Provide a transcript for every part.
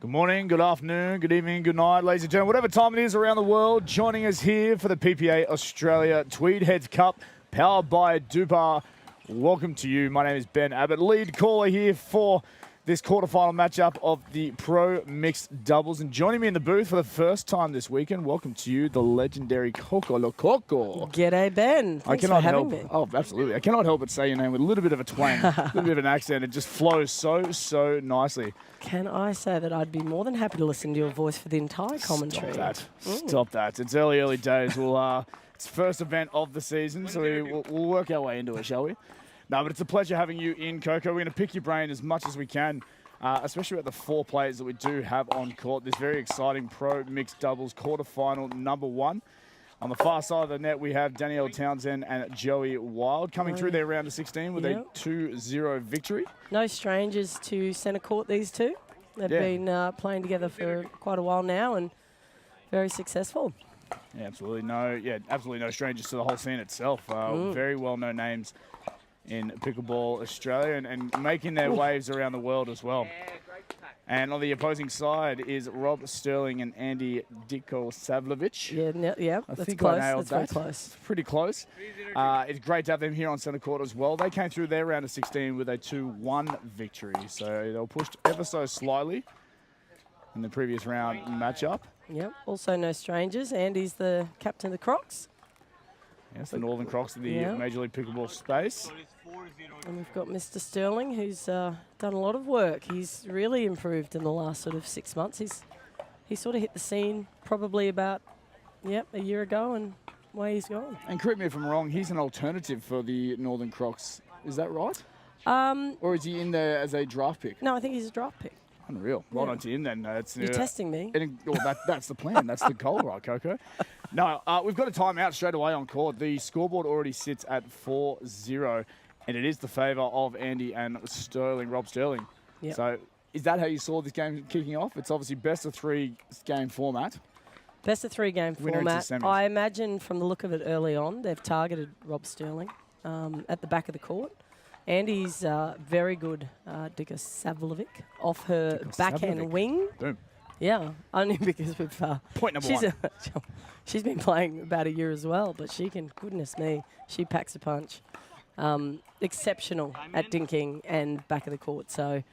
Good morning, good afternoon, good evening, good night, ladies and gentlemen. Whatever time it is around the world, joining us here for the PPA Australia Tweed Heads Cup, powered by DUPR. Welcome to you. My name is Ben Abbott, lead caller here for this quarterfinal matchup of the Pro Mixed Doubles. And joining me in the booth for the first time this weekend, welcome to you, the legendary Coco Lococo. G'day, Ben. Thanks for having me. Oh, absolutely. I cannot help but say your name with a little bit of a twang, a little bit of an accent. It just flows so nicely. Can I say that I'd be more than happy to listen to your voice for the entire commentary? Stop that. Stop that. It's early days. It's the first event of the season, so we'll work our way into it, shall we? No, but it's a pleasure having you in, Coco. We're going to pick your brain as much as we can, especially about the 4 players that we do have on court. This very exciting Pro Mixed Doubles quarterfinal number 1. On the far side of the net, we have Danielle Townsend and Joey Wild coming through their round of 16 with a 2-0 victory. No strangers to centre court, these two. They've been playing together for quite a while now and very successful. Yeah, absolutely no strangers to the whole scene itself. Very well-known names in Pickleball Australia and making their waves around the world as well. And on the opposing side is Rob Sterling and Andy Diko-Savlovich. I think close. I nailed that's that. Very close. Pretty close. It's great to have them here on centre court as well. They came through their round of 16 with a 2-1 victory. So they were pushed ever so slightly in the previous round matchup. Yep, also no strangers. Andy's the captain of the Crocs. Yes, the Northern Crocs of the Major League Pickleball space. And we've got Mr. Sterling, who's done a lot of work. He's really improved in the last sort of 6 months. He sort of hit the scene probably about, a year ago, and away he's gone. And correct me if I'm wrong, he's an alternative for the Northern Crocs. Is that right? Or is he in there as a draft pick? No, I think he's a draft pick. Unreal. Well done to him then. You're testing me. That's the plan. That's the goal, right, Coco? No, we've got a timeout straight away on court. The scoreboard already sits at 4-0, and it is the favour of Andy and Rob Sterling. Yep. So is that how you saw this game kicking off? It's obviously best of 3 game format. Best of 3 game format. I imagine from the look of it early on, they've targeted Rob Sterling at the back of the court. Andy's very good, Diko-Savlovich, off her backhand wing. Boom. Yeah, only because we've... Point number 1. She's been playing about a year as well, but she can, goodness me, she packs a punch. Exceptional at dinking and back of the court. So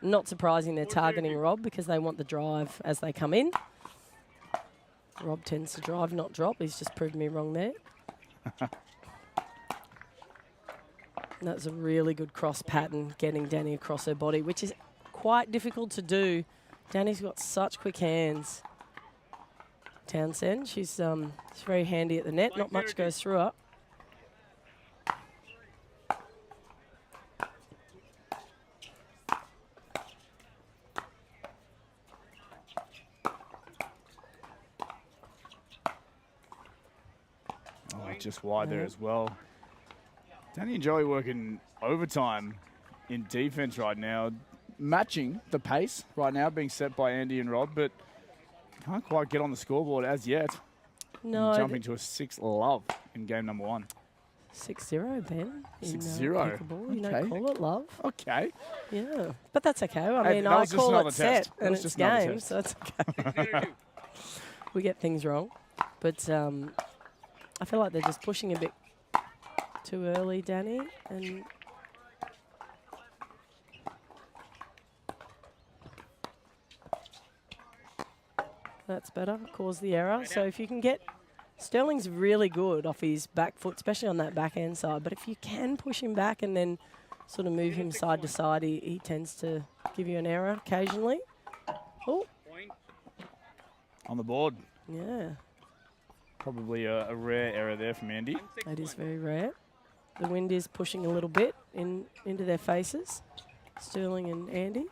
not surprising they're targeting Rob because they want the drive as they come in. Rob tends to drive, not drop. He's just proved me wrong there. That's a really good cross pattern, getting Danny across her body, which is quite difficult to do. Danny's got such quick hands. Townsend, she's very handy at the net. Not much goes through her. Just wide there as well. Danny and Joey working overtime in defense right now, matching the pace right now being set by Andy and Rob, but can't quite get on the scoreboard as yet. No. And jumping to a 6-love in game number 1. 6-0, Ben. 6-0. You don't call it love. Okay. Yeah, but that's okay. I mean, I call it set and it's game, so it's okay. We get things wrong, but I feel like they're just pushing a bit too early, Danny, and that's better, cause the error. So if you can get, Sterling's really good off his back foot, especially on that backhand side, but if you can push him back and then sort of move him side to side, he tends to give you an error occasionally. Oh. On the board. Yeah. Probably a rare error there from Andy. That is very rare. The wind is pushing a little bit into their faces, Sterling and Andy.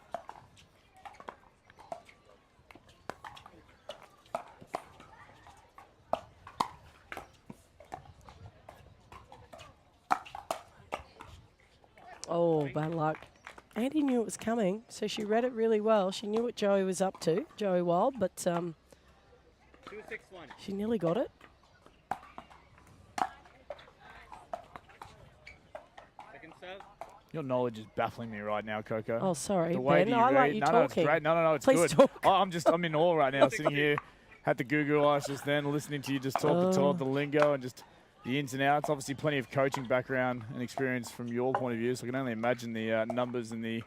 Oh, bad luck. Andy knew it was coming, so she read it really well. She knew what Joey was up to, Joey Wild, but 2-6-1. She nearly got it. Second serve. Your knowledge is baffling me right now, Coco. Oh, sorry, The way Ben. that you I read. like you No, talking. it's great. No, it's Please good. talk. Oh, I'm in awe right now, sitting here. Had the Google eyes just then, listening to you just talk the talk, the lingo, and just the ins and outs. Obviously, plenty of coaching background and experience from your point of view, so I can only imagine the numbers and the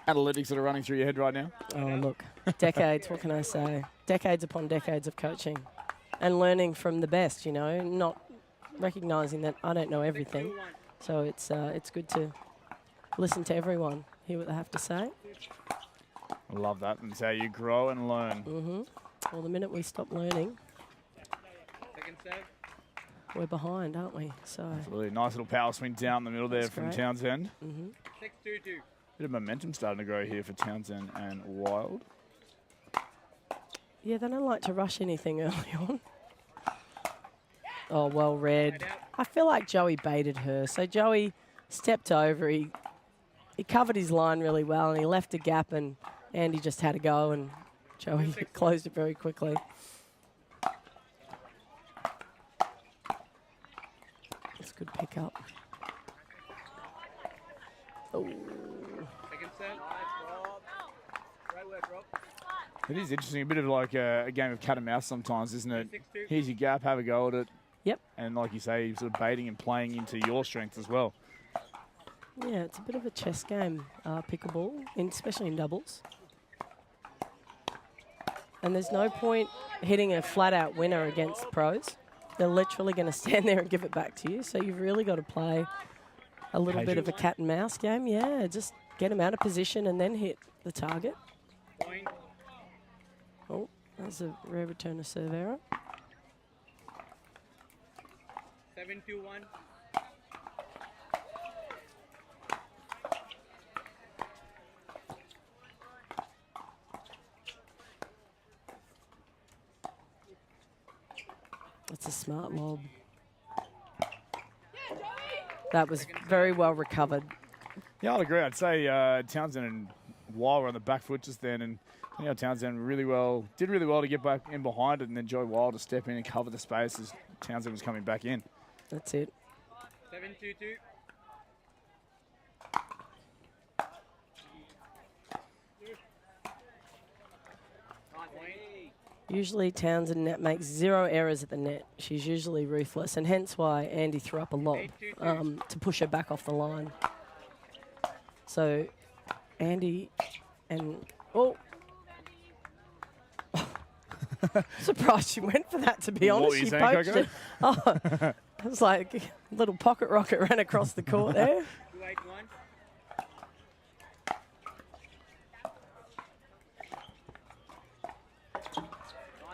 analytics that are running through your head right now. Oh, look, decades, what can I say? Decades upon decades of coaching and learning from the best, you know, not recognising that I don't know everything. So it's good to listen to everyone, hear what they have to say. I love that. And it's how you grow and learn. Mm-hmm. Well, the minute we stop learning, we're behind, aren't we? So Really nice little power swing down the middle there from great. Townsend. Mm-hmm. Bit of momentum starting to grow here for Townsend and Wild. Yeah, they don't like to rush anything early on. Oh, well read. I feel like Joey baited her. So Joey stepped over. He covered his line really well, and he left a gap, and Andy just had to go, and Joey closed it very quickly. That's a good pickup. Oh. It is interesting, a bit of like a game of cat and mouse sometimes, isn't it? Here's your gap, have a go at it. Yep. And like you say, sort of baiting and playing into your strengths as well. Yeah, it's a bit of a chess game, pickleball, especially in doubles. And there's no point hitting a flat-out winner against pros. They're literally going to stand there and give it back to you. So you've really got to play a little bit of a cat and mouse game. Yeah, just get them out of position and then hit the target. Oh, that's a rare return of serve error. 7-2-1. That's a smart lob. That was very well recovered. Yeah, I'd agree. I'd say Townsend and Wild were on the back foot just then, and you know, Townsend did really well to get back in behind it, and then Joey Wild to step in and cover the space as Townsend was coming back in. That's it. 7-2-2. Usually Townsend net makes 0 errors at the net. She's usually ruthless, and hence why Andy threw up a lob to push her back off the line. So Andy and... Oh! Surprised she went for that, to be honest. What were you she saying, poached Coco? it. Oh, it was like a little pocket rocket ran across the court there. 2-8-1.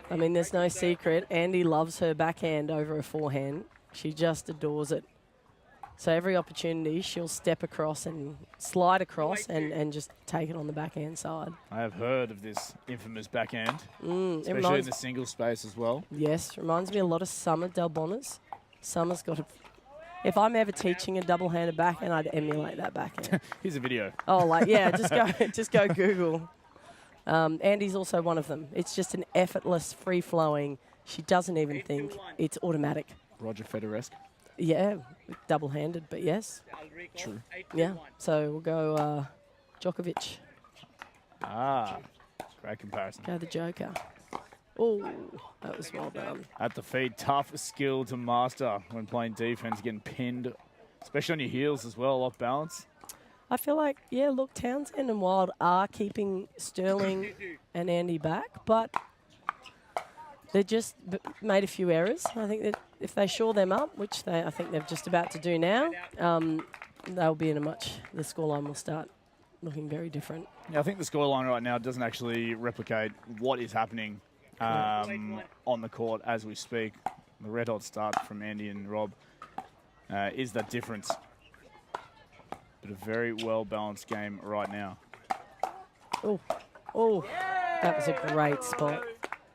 I mean, there's no secret. Andy loves her backhand over her forehand. She just adores it. So every opportunity, she'll step across and slide across and just take it on the backhand side. I have heard of this infamous backhand, It especially in reminds, the single space as well. yes, reminds me a lot of Summer Delbonis. Summer's got a... If I'm ever teaching a double-handed backhand, I'd emulate that backhand. Here's a video. Oh, like, yeah, just go Google. Andy's also one of them. It's just an effortless, free-flowing. She doesn't even think. It's automatic. Roger Federer-esque. Yeah, double-handed, but yes. True. Yeah, so we'll go Djokovic. Ah, great comparison. Go the Joker. Oh, that was well done. At the feet, tough skill to master when playing defense, getting pinned, especially on your heels as well, off balance. I feel like, yeah, look, Townsend and Wild are keeping Sterling and Andy back, but they just made a few errors. I think that if they shore them up, which I think they're just about to do now, they'll be in the scoreline will start looking very different. Yeah, I think the scoreline right now doesn't actually replicate what is happening on the court as we speak. The red hot start from Andy and Rob is that difference. But a very well-balanced game right now. Oh, that was a great spot.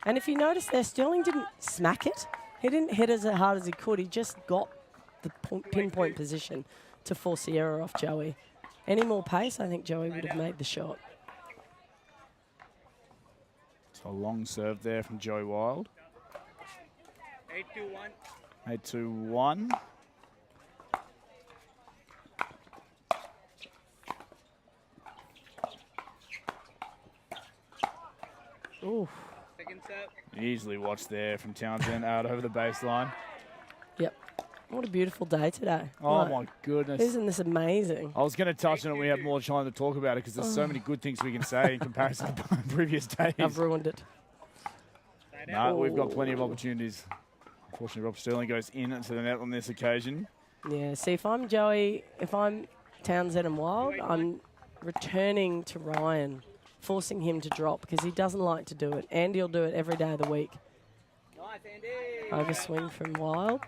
And if you notice there, Sterling didn't smack it. He didn't hit as hard as he could. He just got the pinpoint position to force the error off Joey. Any more pace, I think Joey would have made the shot. So a long serve there from Joey Wild. 8-2-1. 8-2-1. Ooh. Second serve. Easily watched there from Townsend out over the baseline. Yep. What a beautiful day today. Oh, Like, my goodness. Isn't this amazing? I was going to touch on it. We have more time to talk about it because there's so many good things we can say in comparison to previous days. I've ruined it. No, we've got plenty of opportunities. Unfortunately, Rob Sterling goes into the net on this occasion. Yeah, see, if I'm Joey, if I'm Townsend and Wild, I'm returning to Ryan, forcing him to drop because he doesn't like to do it. Andy will do it every day of the week. Nice, Andy. Overswing from Wild.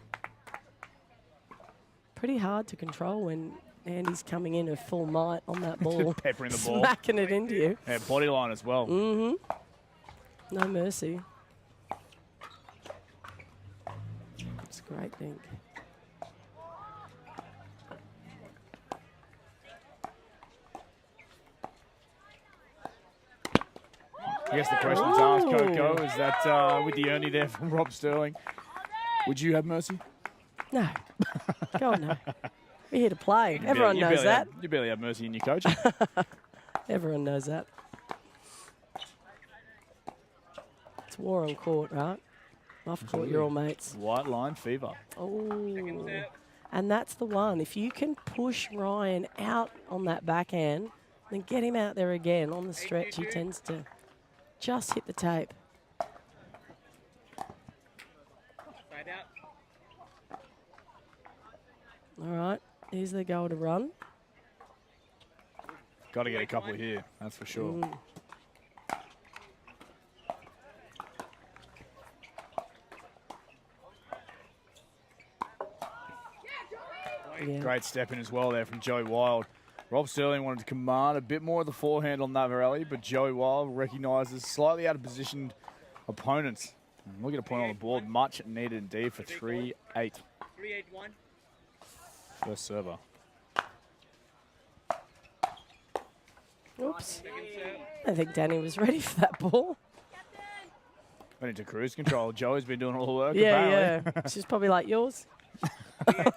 Pretty hard to control when Andy's coming in at full might on that ball. Peppering the ball. Smacking it into you. Yeah, body line as well. Mm-hmm. No mercy. It's a great dink. I guess the question to ask Coco is that with the Ernie there from Rob Sterling, would you have mercy? No. God, no. We're here to play. Everyone knows that. You barely have mercy in your coach. Everyone knows that. It's war on court, right? Off court, you're all mates. White line fever. Oh. And that's the one. If you can push Ryan out on that backhand, then get him out there again on the stretch. He tends to just hit the tape. Side out. All right. Here's the goal to run. Got to get a couple here, that's for sure. Yeah. Great step in as well there from Joey Wild. Rob Sterling wanted to command a bit more of the forehand on that rally, but Joey Wild recognises slightly out of positioned opponents. And we'll get a point on the board. Much needed indeed for 3-8. 3-8-1. First server. Oops. Second serve. I think Danny was ready for that ball. Went into cruise control. Joey's been doing all the work, Yeah, apparently. yeah. She's probably like yours. 3-8-2.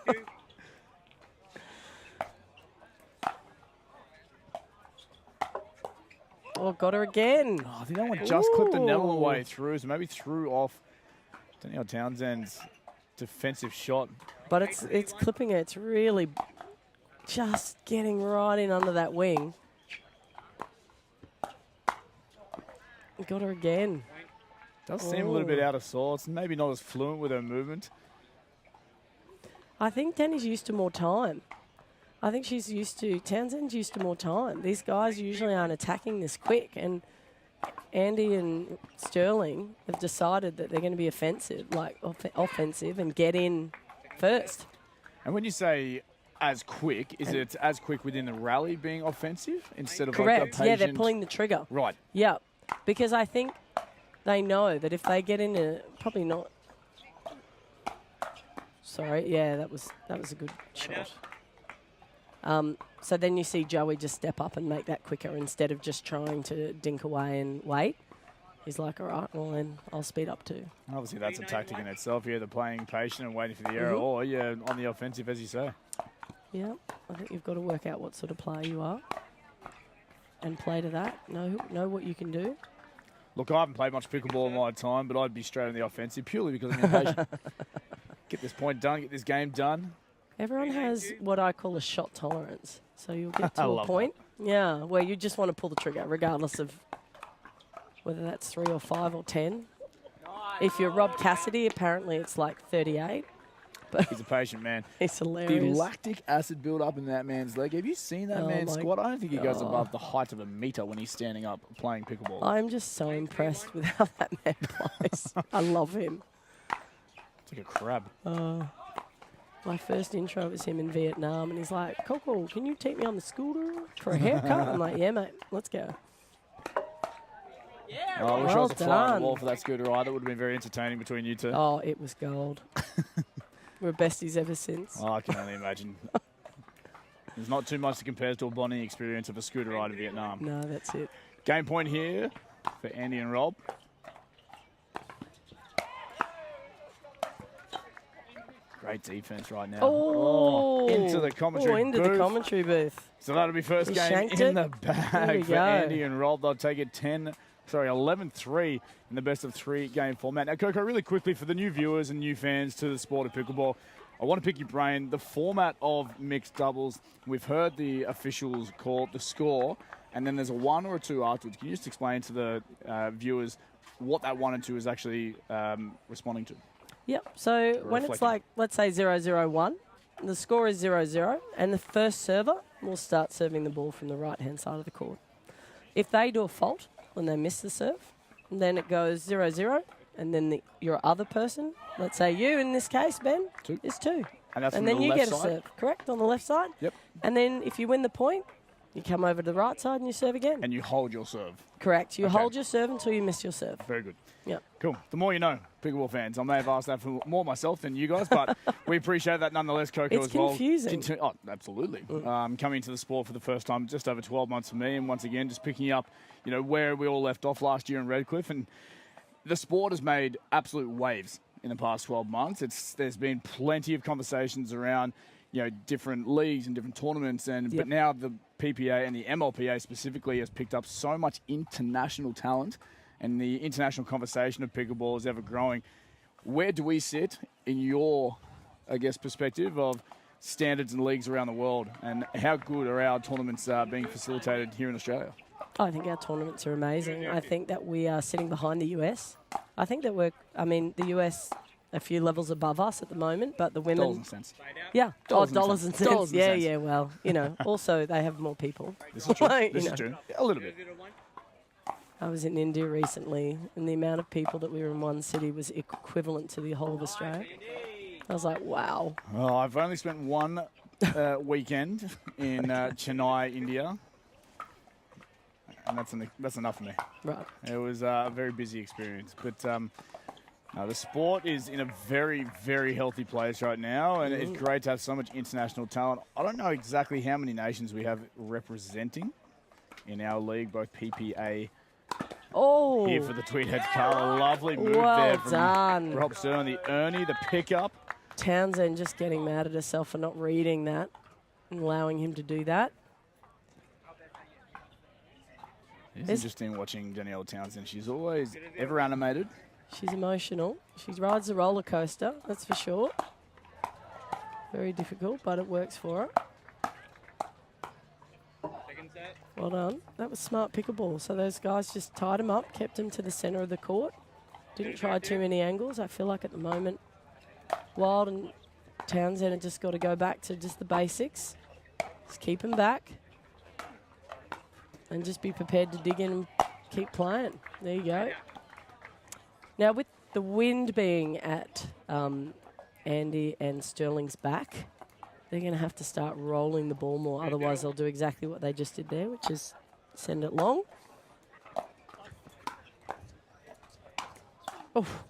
Oh, got her again. Oh, I think that one just clipped the net on the way through, so maybe threw off Danielle Townsend's defensive shot. But it's clipping her. It's really just getting right in under that wing. Got her again. Does seem a little bit out of sorts, maybe not as fluent with her movement. I think Danny's used to more time. I think Townsend's used to more time. These guys usually aren't attacking this quick, and Andy and Sterling have decided that they're going to be offensive, and get in first. And when you say as quick, is it as quick within the rally being offensive instead of Correct. like a patient? Yeah, they're pulling the trigger. Right. Yeah, because I think they know that if they get in probably not. Sorry, yeah, that was a good shot. So then you see Joey just step up and make that quicker instead of just trying to dink away and wait. He's like, all right, well then I'll speed up too. Obviously, that's a tactic in itself. You're either playing patient and waiting for the error, or you're on the offensive, as you say. Yeah, I think you've got to work out what sort of player you are and play to that. Know what you can do. Look, I haven't played much pickleball in my time, but I'd be straight on the offensive purely because I'm impatient. Get this point done, get this game done. Everyone has what I call a shot tolerance. So you'll get to I a love point, yeah, where you just want to pull the trigger, regardless of whether that's 3 or 5 or 10. If you're Rob Cassidy, apparently it's like 38. But He's a patient man. he's The hilarious. lactic acid build up in that man's leg. Have you seen that Oh man my squat? I don't think he goes God. above the height of a meter when he's standing up playing pickleball. I'm just so impressed with how that man plays. I love him. It's like a crab. My first intro was him in Vietnam, and he's like, Coco, can you take me on the scooter for a haircut? I'm like, yeah, mate, let's go. Oh, I wish I Well was a fly on done. the wall for that scooter ride. That would have been very entertaining between you two. Oh, it was gold. We're besties ever since. Oh, I can only imagine. There's not too much to compare to a bonding experience of a scooter ride in Vietnam. No, that's it. Game point here for Andy and Rob. Great defense right now. Oh, into the commentary into the booth. commentary booth. So that'll be first He game shanked in it. the There we bag for go. Andy and Rob. They'll take it 10-5 11-3 in the best of 3 game format. Now, Coco, really quickly for the new viewers and new fans to the sport of pickleball, I want to pick your brain. The format of mixed doubles, we've heard the officials call the score, and then there's a 1 or a 2 afterwards. Can you just explain to the viewers what that 1 and 2 is actually responding to? Yep. So when it's like, let's say 0-0-1, the score is 0-0, and the first server will start serving the ball from the right-hand side of the court. If they do a fault when they miss the serve, then it goes 0-0, and then your other person, let's say you in this case, Ben, 2. is 2. And that's and from then the you left get a side? serve, correct, on the left side? Yep. And then if you win the point, you come over to the right side and you serve again. And you hold your serve. Correct. You Okay. hold your serve until you miss your serve. Very good. Yep. Cool. The more you know, pickleball fans. I may have asked that for more myself than you guys, but we appreciate that nonetheless, Coco, It's as well. confusing. Oh, absolutely. Coming to the sport for the first time, just over 12 months for me, and once again, just picking up, where we all left off last year in Redcliffe, and the sport has made absolute waves in the past 12 months. There's been plenty of conversations around, different leagues and different tournaments, but now the PPA and the MLPA specifically has picked up so much international talent, and the international conversation of pickleball is ever growing. Where do we sit in your, perspective of standards and leagues around the world, and how good are our tournaments being facilitated here in Australia? I think our tournaments are amazing. I think that we are sitting behind the US. I think that the US a few levels above us at the moment, but the women... Dollars and cents. Yeah, Dollars and cents. Dollars and cents. Yeah, well, also they have more people. This is true. This is true. A little bit. I was in India recently, and the amount of people that we were in one city was equivalent to the whole of Australia. I was like, wow. Oh, I've only spent one weekend in Chennai, India. And that's enough for me. Right. It was a very busy experience. But the sport is in a very, very healthy place right now, and it's great to have so much international talent. I don't know exactly how many nations we have representing in our league, both PPA. Oh. Here for the Tweed head Carla. Lovely move there from Rob Sterling. The Ernie, the pickup. Townsend just getting mad at herself for not reading that and allowing him to do that. It's interesting watching Danielle Townsend. She's always ever animated. She's emotional. She rides the roller coaster, that's for sure. Very difficult, but it works for her. Second set. Well done. That was smart pickleball. So those guys just tied him up, kept him to the centre of the court. Didn't try too many angles. I feel like at the moment, Wild and Townsend have just got to go back to just the basics. Just keep him back. And just be prepared to dig in and keep playing. There you go. Now, with the wind being at Andy and Sterling's back, they're going to have to start rolling the ball more. Otherwise, they'll do exactly what they just did there, which is send it long. Oof.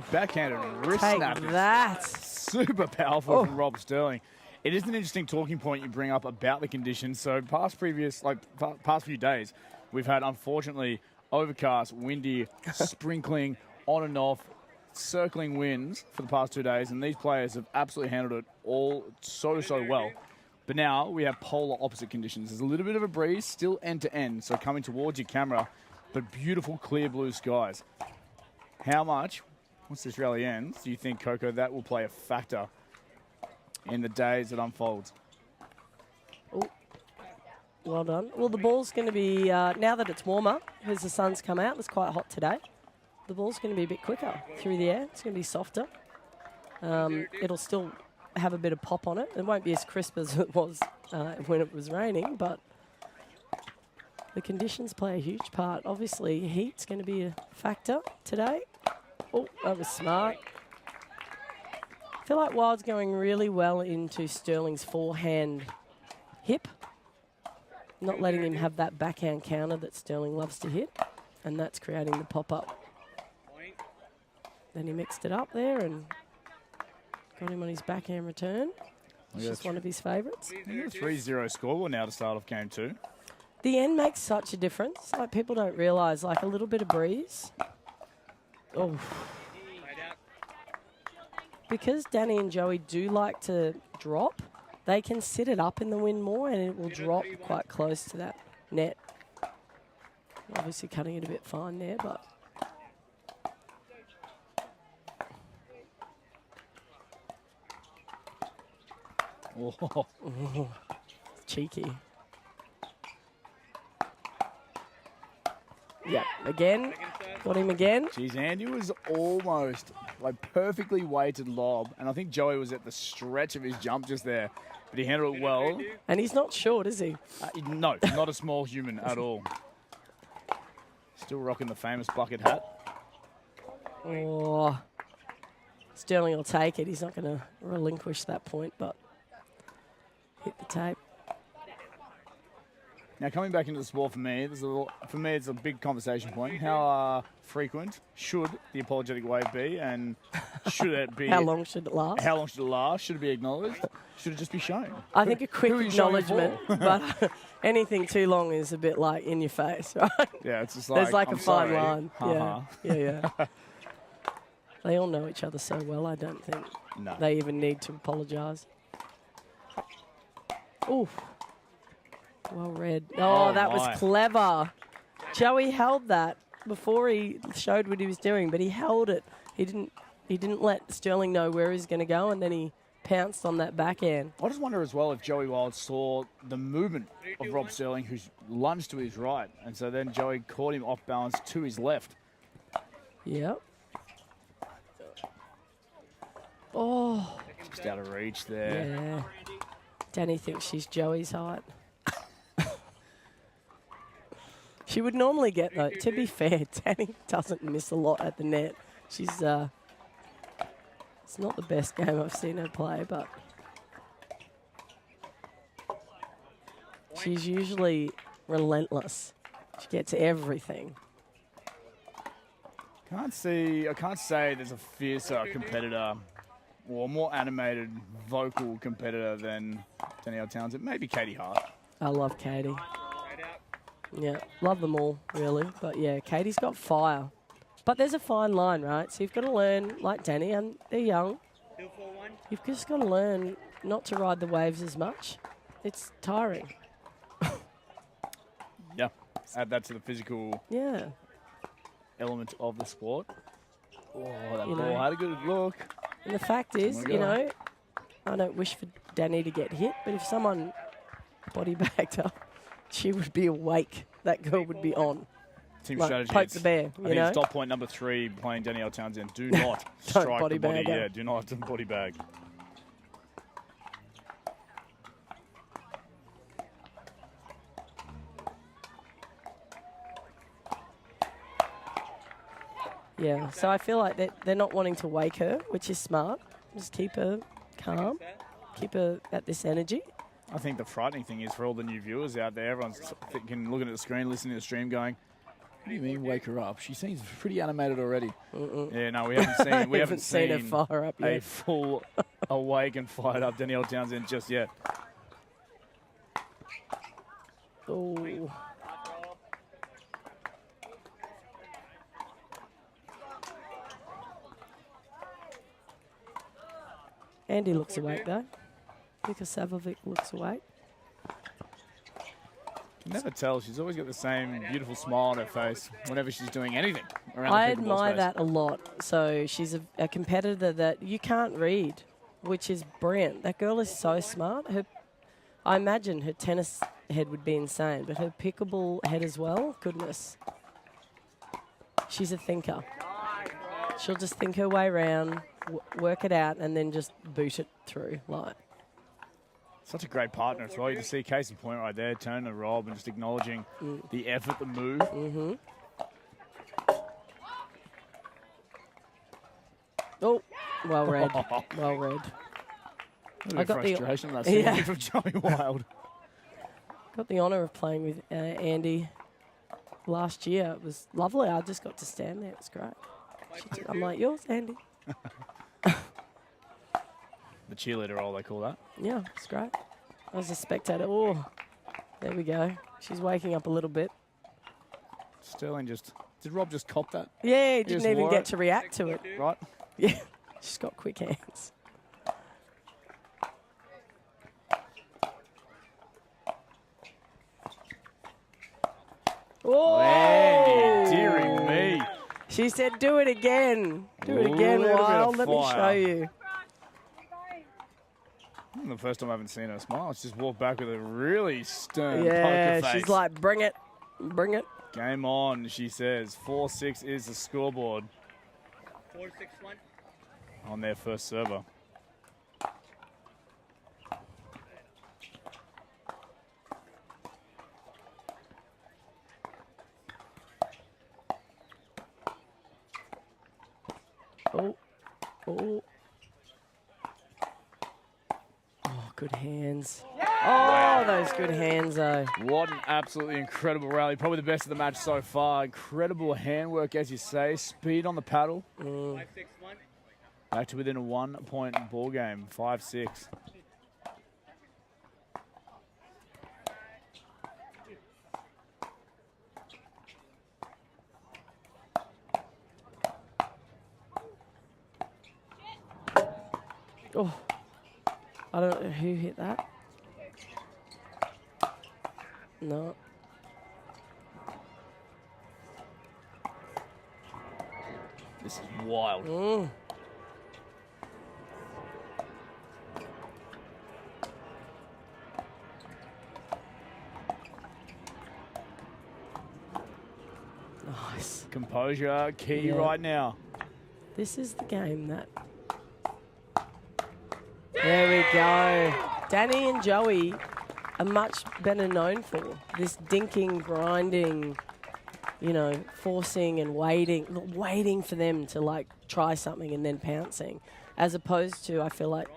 Backhanded wrist Take snap. that. Super powerful from Rob Sterling. It is an interesting talking point you bring up about the conditions. So past few days, we've had, unfortunately, overcast, windy, sprinkling, on and off, circling winds for the past 2 days, and these players have absolutely handled it all so well. But now we have polar opposite conditions. There's a little bit of a breeze, still end to end, so coming towards your camera, but beautiful clear blue skies. How much, once this rally ends, do you think, Coco, that will play a factor in the days that unfolds? Oh, well done. Well, the ball's going to be, now that it's warmer, as the sun's come out, it's quite hot today, the ball's going to be a bit quicker through the air. It's going to be softer. It'll still have a bit of pop on it. It won't be as crisp as it was when it was raining, but the conditions play a huge part. Obviously, heat's going to be a factor today. Oh, that was smart. I feel like Wild's going really well into Sterling's forehand hip, not letting him have that backhand counter that Sterling loves to hit, and that's creating the pop-up. Then he mixed it up there and got him on his backhand return. It's just one of his favourites. 3-0 score now to start off game 2. The end makes such a difference. Like, people don't realise, like, a little bit of breeze. Oh. Because Danny and Joey do like to drop, they can sit it up in the wind more and it will drop quite close to that net. Obviously cutting it a bit fine there, but Oh. cheeky. Yeah, again. Got him again. Geez, Andy was almost like perfectly weighted lob, and I think Joey was at the stretch of his jump just there, but he handled it well. And he's not short, is he? No, not a small human at all. Still rocking the famous bucket hat. Oh, Sterling will take it. He's not going to relinquish that point, but hit the tape. Now, coming back into the sport for me, it's a big conversation point. How frequent should the apologetic wave be, and should it be? How long should it last? How long should it last? Should it be acknowledged? Should it just be shown? I think a quick who are you showing it acknowledgement, but anything too long is a bit like in your face, right? Yeah, it's just like, There's like I'm a fine sorry. line. Ha-ha. Yeah. They all know each other so well, I don't think No. they even need to apologise. Oof. Well read. Oh, that my. was clever. Joey held that before he showed what he was doing, but he held it. He didn't let Sterling know where he was going to go, and then he pounced on that backhand. I just wonder as well if Joey Wild saw the movement of Rob Sterling, who's lunged to his right, and so then Joey caught him off balance to his left. Yep. Oh. Just out of reach there. Yeah. Danny thinks she's Joey's height. She would normally get, though, to be fair, Danny doesn't miss a lot at the net. She's, it's not the best game I've seen her play, but she's usually relentless. She gets everything. I can't say there's a fiercer competitor or a more animated vocal competitor than Danielle Townsend. Maybe Katie Hart. I love Katie. Yeah, love them all, really. But, yeah, Katie's got fire. But there's a fine line, right? So you've got to learn, like Danny, and they're young, you've just got to learn not to ride the waves as much. It's tiring. Yeah, add that to the physical element of the sport. Oh, that ball had a good look. And the fact is, you know, I don't wish for Danny to get hit, but if someone body bagged her, she would be awake. That girl would be on. Team like, strategy. Poke the bear, I think it's stop point number 3 playing Danielle Townsend. Do not strike body the body. bag her. Yeah, do not body bag. Yeah, so I feel like they're not wanting to wake her, which is smart. Just keep her calm, keep her at this energy. I think the frightening thing is for all the new viewers out there, everyone's thinking, looking at the screen, listening to the stream, going, "What do you mean wake her up? She seems pretty animated already." Yeah, no, we haven't seen we haven't seen her fire up yet. A full awake and fired up Danielle Townsend just yet. Oh. Andy looks awake though. Vika Savovic looks awake. You can never tell. She's always got the same beautiful smile on her face whenever she's doing anything around I the pickleball admire space. that a lot. So she's a competitor that you can't read, which is brilliant. That girl is so smart. I imagine her tennis head would be insane, but her pickleball head as well, goodness. She's a thinker. She'll just think her way around, work it out, and then just boot it through. Like, such a great partner as well. You just see case in point right there, turning to Rob and just acknowledging the effort, the move. mm-hmm. Oh, well read. Well read. I got frustration that scene from Joey Wild. Got the honour of playing with Andy last year. It was lovely. I just got to stand there. It was great. I'm like, yours, Andy. The cheerleader role, they call that. Yeah, it's great. I was a spectator. Oh, there we go. She's waking up a little bit. Sterling did Rob just cop that? Yeah, he didn't even get to react to it. Right. Yeah, she's got quick hands. Oh! She said, do it again. Do it again, Little bit of Wild. Let me show fire. you. The first time I haven't seen her smile. She's just walked back with a really stern Yeah, poker face. she's like, bring it. Bring it. Game on, she says. 4-6 is the scoreboard 4-6-1. on their first server. Oh. Oh. Oh, good hands. Oh, those good hands, though. What an absolutely incredible rally. Probably the best of the match so far. Incredible handwork, as you say. Speed on the paddle. 5-6-1. Back to within a 1-point ball game. 5-6. Oh, I don't know who hit that. No. This is wild. Mm. Nice. Composure, key Yeah. right now. This is the game that... There we go. Danny and Joey are much better known for this dinking, grinding, you know, forcing and waiting for them to like try something and then pouncing, as opposed to, I feel like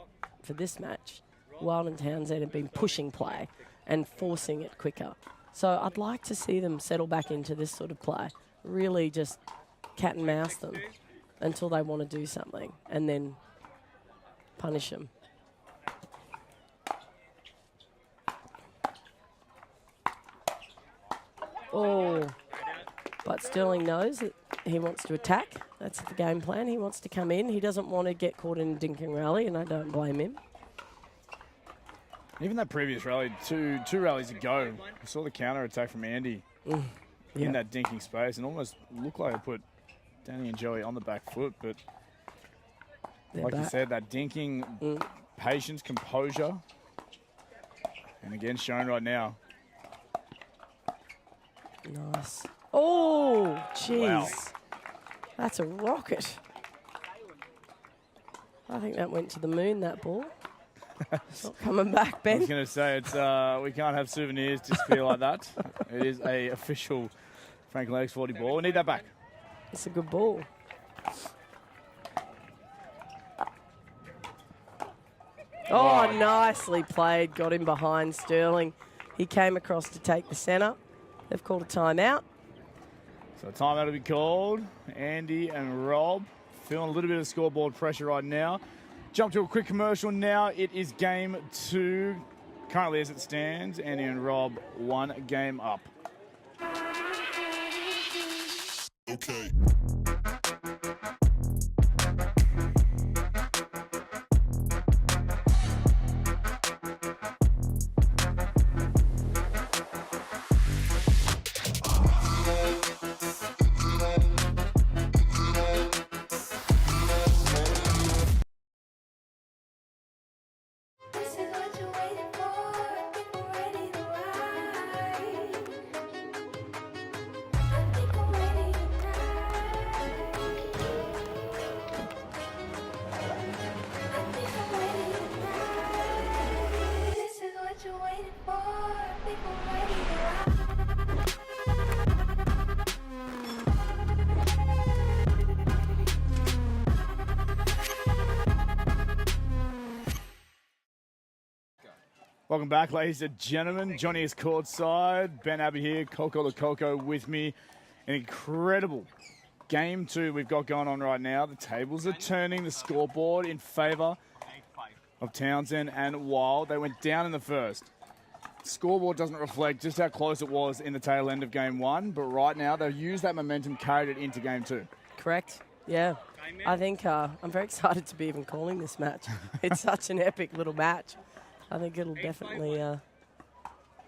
for this match, Wild and Townsend have been pushing play and forcing it quicker. So I'd like to see them settle back into this sort of play, really just cat and mouse them until they want to do something and then punish them. Oh, but Sterling knows that he wants to attack. That's the game plan. He wants to come in. He doesn't want to get caught in a dinking rally, and I don't blame him. Even that previous rally, two rallies ago, I saw the counter attack from Andy in that dinking space and almost looked like it put Danny and Joey on the back foot. But They're like you back. said, that dinking, patience, composure, and again shown right now. Nice. Oh, jeez. Wow. That's a rocket. I think that went to the moon, that ball. It's not coming back, I Ben. was going to say, it's we can't have souvenirs disappear like that. It is a official Franklin X40 ball. We need that back. It's a good ball. Oh, nicely played. Got him behind Sterling. He came across to take the centre. They've called a timeout. So timeout will be called. Andy and Rob feeling a little bit of scoreboard pressure right now. Jump to a quick commercial now. It is game 2. Currently as it stands, Andy and Rob 1 game up. Okay. This is what you're waiting for. Think we're ready to ride. I think I'm ready tonight. I think I'm ready tonight. This is what you're waiting for. I think I'm ready to ride. Welcome back, ladies and gentlemen. Johnny is courtside. Ben Abbott here, Coco the Coco with me. An incredible game 2 we've got going on right now. The tables are turning, the scoreboard in favour of Townsend and Wild. They went down in the first. Scoreboard doesn't reflect just how close it was in the tail end of game 1, but right now they've used that momentum, carried it into game 2. Correct. Yeah. I think I'm very excited to be even calling this match. It's such an epic little match. I think it'll definitely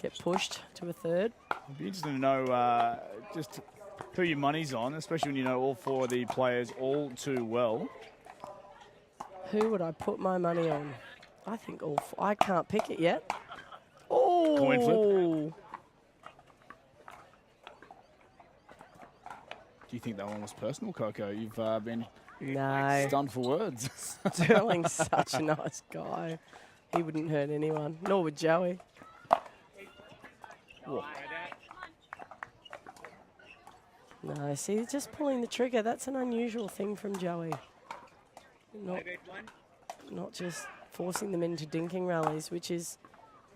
get pushed to a third. It'd be interesting to know just who your money's on, especially when you know all 4 of the players all too well. Who would I put my money on? I think all 4. I can't pick it yet. Oh! Coin flip. Do you think that one was personal, Coco? You've been No. stunned for words. Sterling's such a nice guy. He wouldn't hurt anyone, nor would Joey. Whoa. No, see, just pulling the trigger, that's an unusual thing from Joey. Not just forcing them into dinking rallies, which is,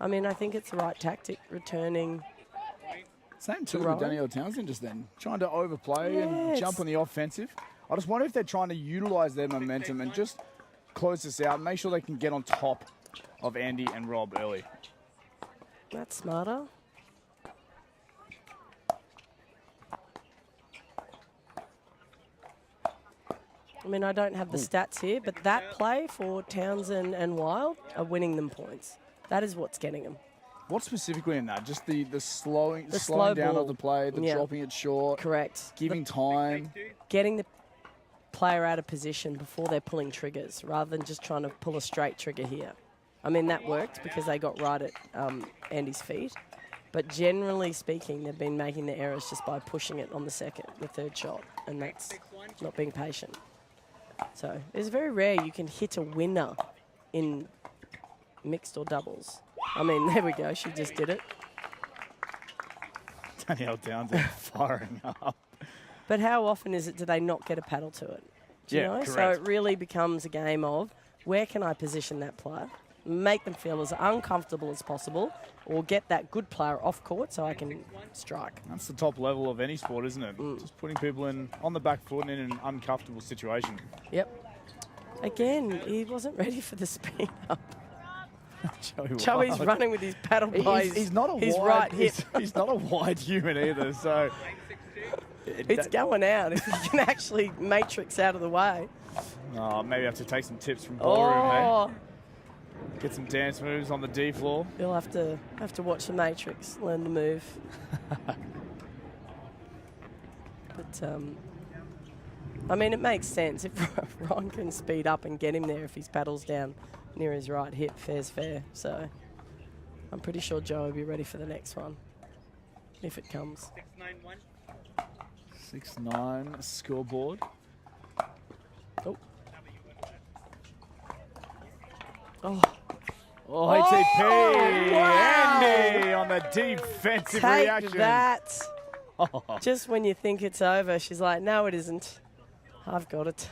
I mean, I think it's the right tactic, returning. Same too with Right. Danielle Townsend just then, trying to overplay and Yes. jump on the offensive. I just wonder if they're trying to utilise their momentum and just close this out, make sure they can get on top of Andy and Rob early. That's smarter. I mean, I don't have the stats here, but that play for Townsend and Wild are winning them points. That is what's getting them. What specifically in that? Just the slowing slow down ball. of the play, the Yeah. dropping it short, Correct. giving time. Getting the player out of position before they're pulling triggers, rather than just trying to pull a straight trigger here. I mean, that worked because they got right at Andy's feet. But generally speaking, they've been making the errors just by pushing it on the third shot, and that's not being patient. So it's very rare you can hit a winner in mixed or doubles. I mean, there we go. She just did it. Danielle Townsend firing up. But how often is it do they not get a paddle to it? Do you Yeah, know? So correct. it really becomes a game of where can I position that player, make them feel as uncomfortable as possible, or get that good player off court so I can strike. That's the top level of any sport, isn't it? Just putting people in on the back foot and in an uncomfortable situation. Yep. Again, he wasn't ready for the speed up. Joey's Joey's running with his paddle by He's not a his wide, right hip. he's not a wide human either, so It's going out if he can actually matrix out of the way. oh, maybe I have to take some tips from ballroom, hey? Oh, Get some dance moves on the D floor. you'll have to watch the matrix, learn the move. But I mean, it makes sense if Ron can speed up and get him there if his paddle's down near his right hip. Fair's fair. So I'm pretty sure Joe will be ready for the next one if it comes. 691. 6-9 scoreboard. Oh. Oh. Oh, ATP! wow. Andy on the defensive Take reaction. that. Oh, Just when you think it's over, she's like, no, it isn't. I've got it.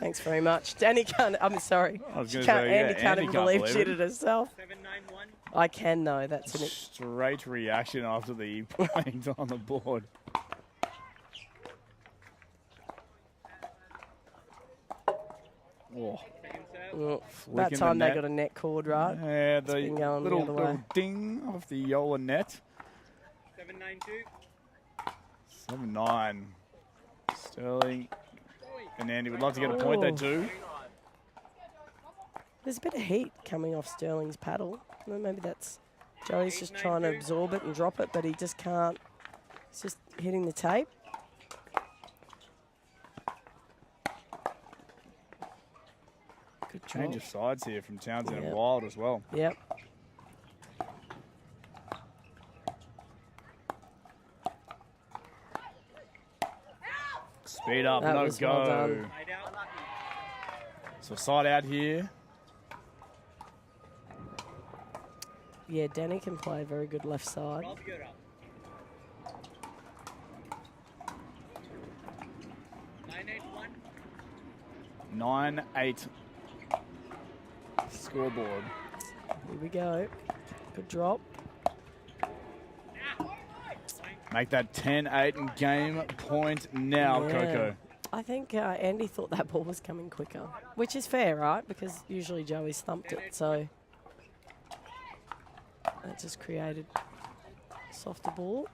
Thanks very much. Andy can't, I'm sorry. I was She gonna can't, say, yeah, Andy can't Andy even can't believe believe she it. did it herself. 791. I can, though. That's an straight reaction after the point on the board. Oh, Second serve. About flicking the time they net. got a net cord, right? Yeah, the been going the little, other little way. ding off the Yola net. 792. 7-9. Sterling and Andy would love to get a point. They Oh. do. There's a bit of heat coming off Sterling's paddle. Well, maybe that's Joey's just trying to absorb it and drop it, but he just can't. He's just hitting the tape. Good Change job. of sides here from Townsend Yep. and Wild as well. Yep. Speed up, That no was go. well done. Side out. So side out here. Yeah, Danny can play very good left side. Rob, you're up. 981. 9-8 scoreboard. Here we go. Good drop. Make that 10-8 and game point now, Yeah. Coco. I think Andy thought that ball was coming quicker, which is fair, right? Because usually Joey's thumped it, so that just created a softer ball.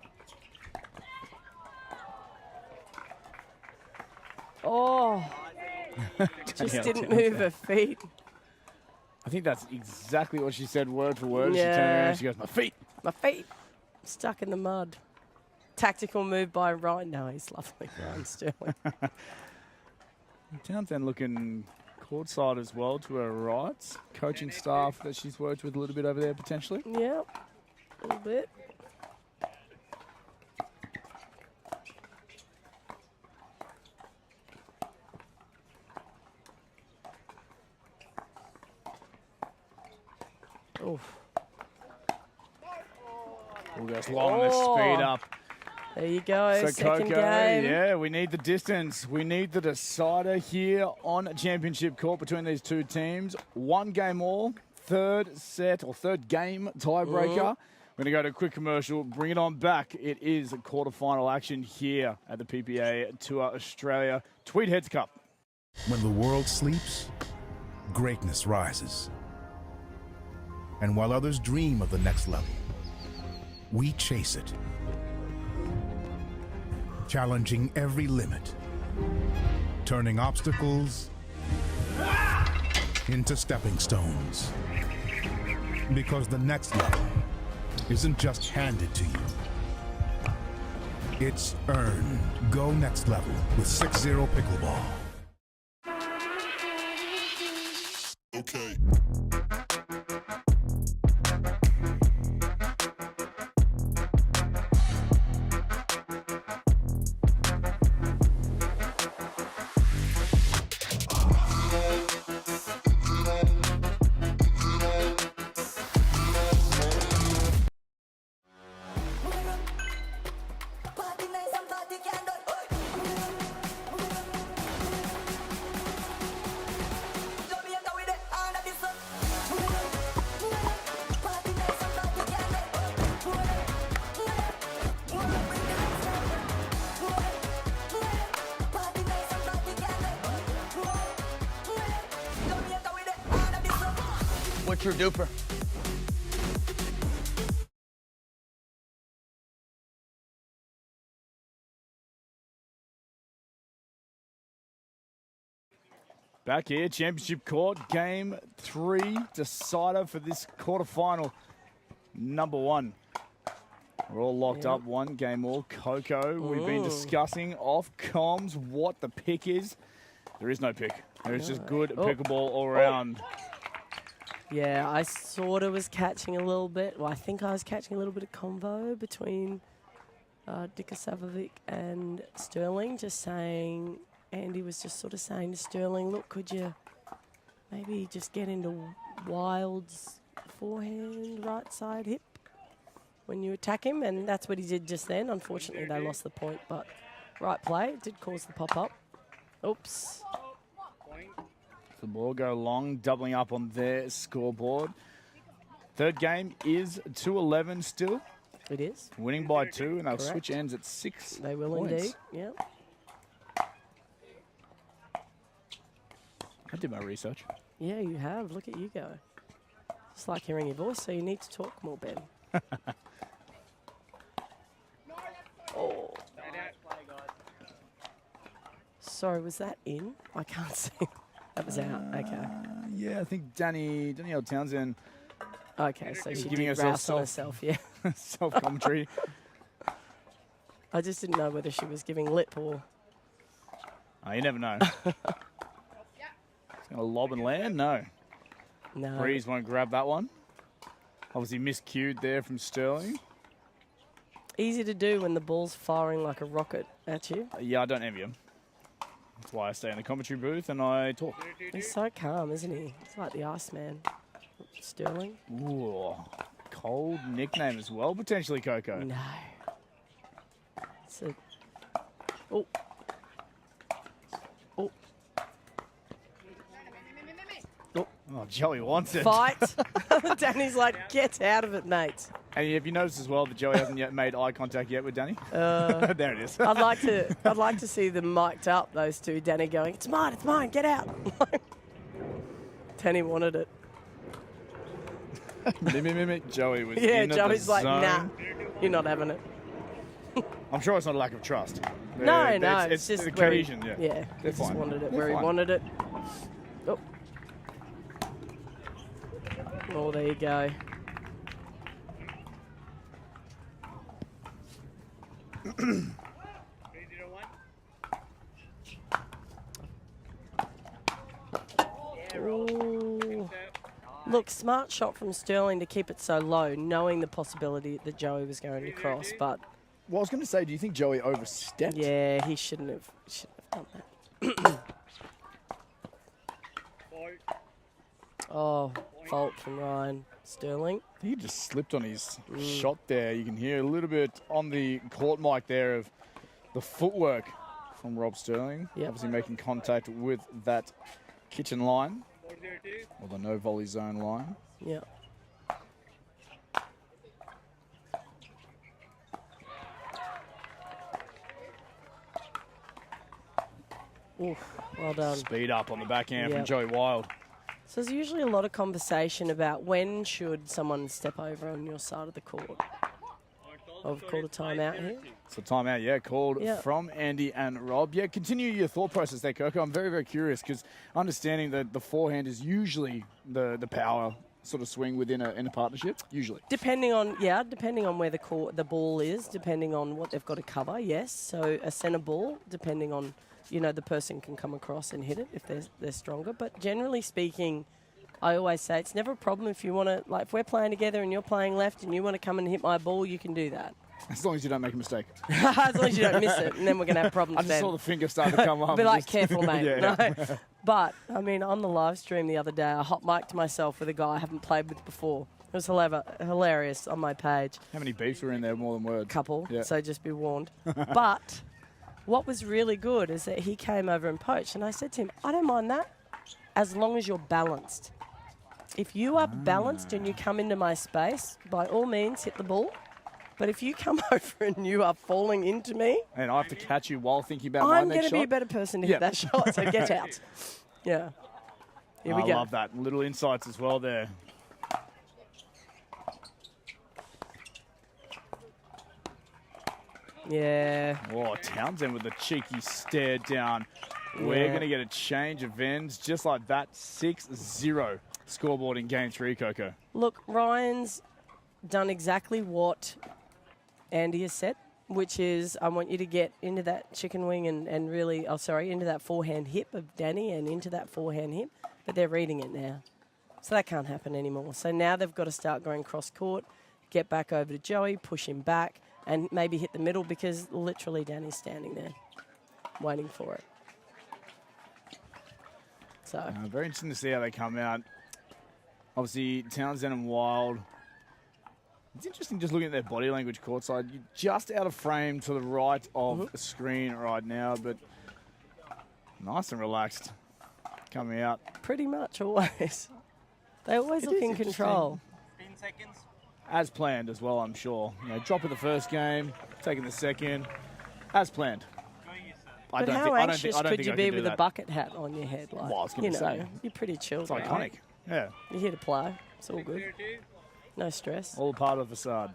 Oh, just Yeah, didn't Townsend. move her feet. I think that's exactly what she said word for word. She turned Yeah. around and she goes, my feet. My feet stuck in the mud. tactical move by Ryan. No, he's lovely, Ryan Sterling. Townsend looking courtside as well to her right. Coaching staff that she's worked with a little bit over there potentially. Yep, a little bit. Oof. We'll go long and speed up. There you go, So second Coco, game. yeah, we need the distance. We need the decider here on championship court between these two teams. One game all, third set or third game tiebreaker. We're going to go to a quick commercial, bring it on back. It is a quarterfinal action here at the PPA Tour Australia Tweed Heads Cup. When the world sleeps, greatness rises. And while others dream of the next level, we chase it. Challenging every limit, turning obstacles into stepping stones. Because the next level isn't just handed to you, it's earned. Go next level with 6-0 Pickleball. Okay. What's your DUPR? Back here, championship court, game 3, decider for this quarterfinal, number 1. We're all locked up, one game all. Coco, we've been discussing off comms what the pick is. There is no pick. There's just good pickleball all around. Yeah, I sort of was catching a little bit. Well, I think I was catching a little bit of convo between Dikasavovic and Sterling, just saying, Andy was just sort of saying to Sterling, look, could you maybe just get into Wild's forehand right side hip when you attack him? And that's what he did just then. Unfortunately, they lost the point, but right play did cause the pop-up. Oops. The ball go long, doubling up on their scoreboard. Third game is 2-11 still. It is. Winning by 2, and they'll Correct. switch ends at 6 They will points. indeed, yeah. I did my research. Yeah, you have. Look at you go. Just like hearing your voice, so you need to talk more, Ben. Oh. Sorry, was that in? I can't see. That was out. Okay. Yeah, I think Danielle Townsend Okay, so she giving did herself rouse on herself, yeah. self-commentary. I just didn't know whether she was giving lip or... Oh, you never know. It's going to lob and land? No. No. Breeze won't grab that one. Obviously miscued there from Sterling. Easy to do when the ball's firing like a rocket at you. Yeah, I don't envy him. That's why I stay in the commentary booth and I talk. He's so calm, isn't he? He's like the Iceman. Sterling? Ooh, cold nickname as well, potentially, Coco. No. It's a... Oh. Oh. Oh, Joey wants it. Fight. Danny's like, get out of it, mate. And have you noticed as well that Joey hasn't yet made eye contact yet with Danny? There it is. I'd like to see them mic'd up, those two. Danny going, it's mine, get out. Danny wanted it. Joey was Yeah, in at Joey's the like, zone. nah, you're not having it. I'm sure it's not a lack of trust. No, It's just the where he- occasion, yeah. Yeah, he They're just fine. wanted it They're where he fine. wanted it. Oh. Oh, there you go. 301. Ooh. Look, smart shot from Sterling to keep it so low, knowing the possibility that Joey was going to cross. But Well, I was going to say, do you think Joey overstepped? yeah, he shouldn't have done that. Oh, fault from Ryan Sterling. I think he just slipped on his shot there. You can hear a little bit on the court mic there of the footwork from Rob Sterling. Yep. Obviously making contact with that kitchen line, 402. or the no volley zone line. Yeah. Oof, well done. Speed up on the backhand from Yep. Joey Wild. So there's usually a lot of conversation about when should someone step over on your side of the court. I've called a timeout here. So timeout, yeah, called Yeah. from Andy and Rob. Yeah, continue your thought process there, Kirko. I'm very, very curious because understanding that the forehand is usually the power sort of swing within a partnership, usually. Depending on where the ball is, depending on what they've got to cover, yes. So a centre ball, depending on, the person can come across and hit it if they're stronger. But generally speaking, I always say it's never a problem if you want to, like if we're playing together and you're playing left and you want to come and hit my ball, you can do that. As long as you don't make a mistake. As long as you don't miss it, and then we're going to have problems I just then. saw the finger start to come up. Be like, Just- careful, mate. Yeah. No. But, I mean, on the live stream the other day, I hot mic'd myself with a guy I haven't played with before. It was hilarious on my page. How many beefs were in there more than words? Couple, Yeah. so just be warned. But what was really good is that he came over and poached, and I said to him, I don't mind that as long as you're balanced. If you are balanced and you come into my space, by all means, hit the ball. But if you come over and you are falling into me, And I have to catch you while thinking about my I'm next going to shot. be a better person to Yeah. hit that shot, so get out. Yeah. Here we I go. love that. Little insights as well there. Yeah. Oh, Townsend with a cheeky stare down. We're Yeah. going to get a change of ends just like that. 6-0 scoreboard in game 3, Coco. Look, Ryan's done exactly what Andy has said, which is I want you to get into that chicken wing and really, into that forehand hip of Danny and into that forehand hip. But they're reading it now. So that can't happen anymore. So now they've got to start going cross court, get back over to Joey, push him back, and maybe hit the middle because literally Danny's standing there waiting for it. So Very interesting to see how they come out. Obviously, Townsend and Wild. It's interesting just looking at their body language courtside. You're just out of frame to the right of the screen right now, but nice and relaxed coming out. pretty much always. They always It look is in interesting. control. 15 seconds. As planned as well, I'm sure. Dropping the first game, taking the second, as planned. But how anxious could you I be can do with a that. bucket hat on your head? Like, Well, I was gonna say. You're pretty chilled. It's right? iconic. Yeah, You're here to play. It's all good. 602. No stress. all part of the facade.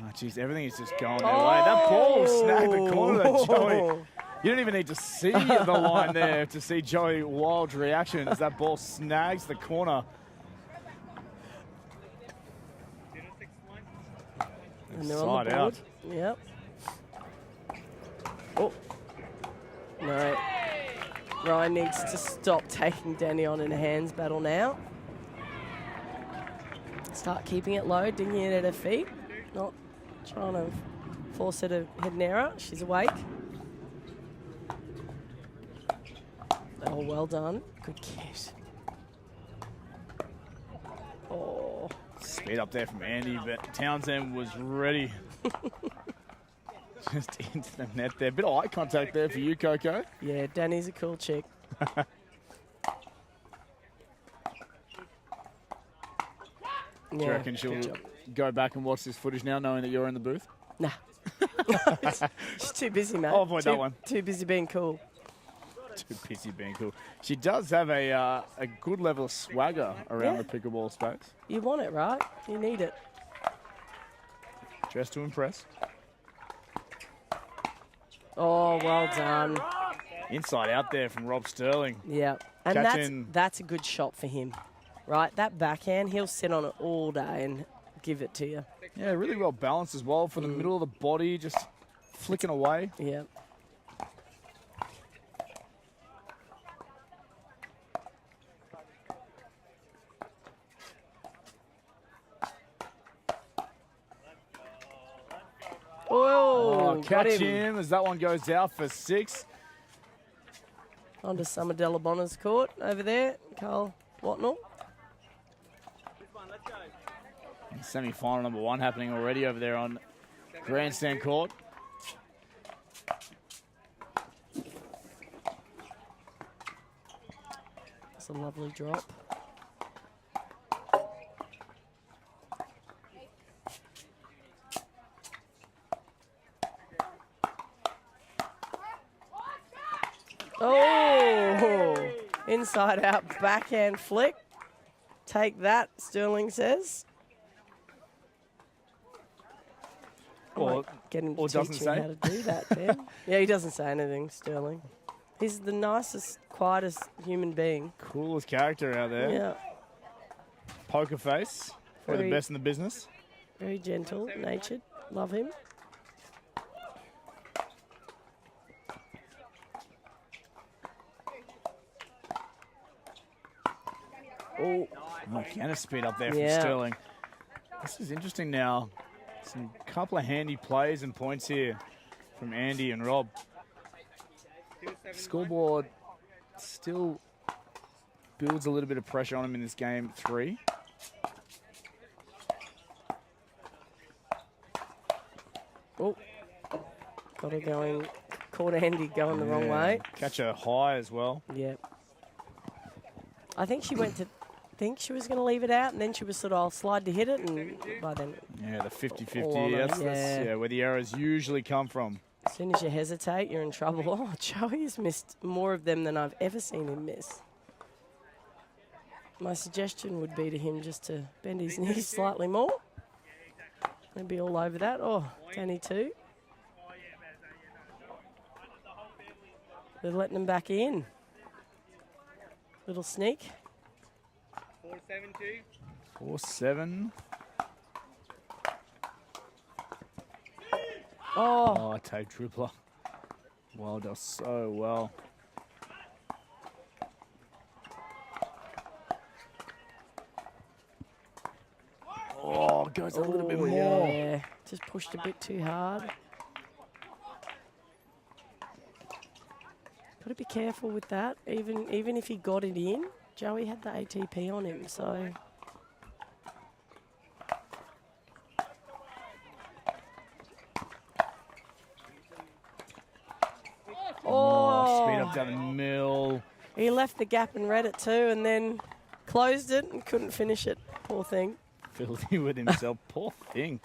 Oh, jeez, everything is just going their way. That ball snagged the corner of Joey. You don't even need to see the line there to see Joey Wild's reaction as that ball snags the corner. 061. And they're on the Side board. out. Yep. Oh. No. Ryan needs to stop taking Danny on in a hands battle now. Start keeping it low, dinging it at her feet. Not trying to force her to head an error. She's awake. Oh, well done. Good catch. Oh. Speed up there from Andy, but Townsend was ready. Just into the net there. Bit of eye contact there for you, Coco. Yeah, Danny's a cool chick. Do you reckon she'll go back and watch this footage now, knowing that you're in the booth? Nah. She's too busy, mate. I'll avoid that one. Too busy being cool. Too busy being cool. She does have a good level of swagger around Yeah. the pickleball space. You want it, right? You need it. Dressed to impress. Oh, well done. Inside out there from Rob Sterling. Yeah. And Catching- that's a good shot for him. right? That backhand, he'll sit on it all day and give it to you. Yeah, really well balanced as well from the middle of the body, just flicking away. Yeah. Oh, got catch him. him as that one goes out for 6. On to Summer Delabonna's court over there. Carl Watnell. Semi-final number 1 happening already over there on Grandstand Court. That's a lovely drop. Oh, inside out backhand flick. Take that, Sterling says. Or, Get him to or teach doesn't me say. how to do that, Ben. Yeah, he doesn't say anything, Sterling. He's the nicest, quietest human being. Coolest character out there. Yeah, Poker face. One of the Very- best in the business. very gentle natured. Love him. Oh, Can a speed up there from Yeah. Sterling. This is interesting now. Some couple of handy plays and points here from Andy and Rob. Scoreboard still builds a little bit of pressure on him in this game 3. oh. Got her going. Caught Andy going the wrong way. Catch a high as well. Yeah. I think she went to think she was going to leave it out, and then she was sort of, I'll slide to hit it, and by then, Yeah, the 50-50. All on it, That's yeah. where the errors usually come from. as soon as you hesitate, you're in trouble. Oh, Joey's missed more of them than I've ever seen him miss. My suggestion would be to him just to bend his knees slightly more. And be all over that. Oh, Danny too. They're letting him back in. Little sneak. 4-7-2. 4-7. Oh, Oh, tape tripler. Well, does so well. Oh, goes a little bit more. yeah. Just pushed a bit too hard. Got to be careful with that. Even if he got it in, Joey had the ATP on him, so. Oh, speed up down the middle. He left the gap and read it too, and then closed it and couldn't finish it. Poor thing. Filthy with himself. Poor thing.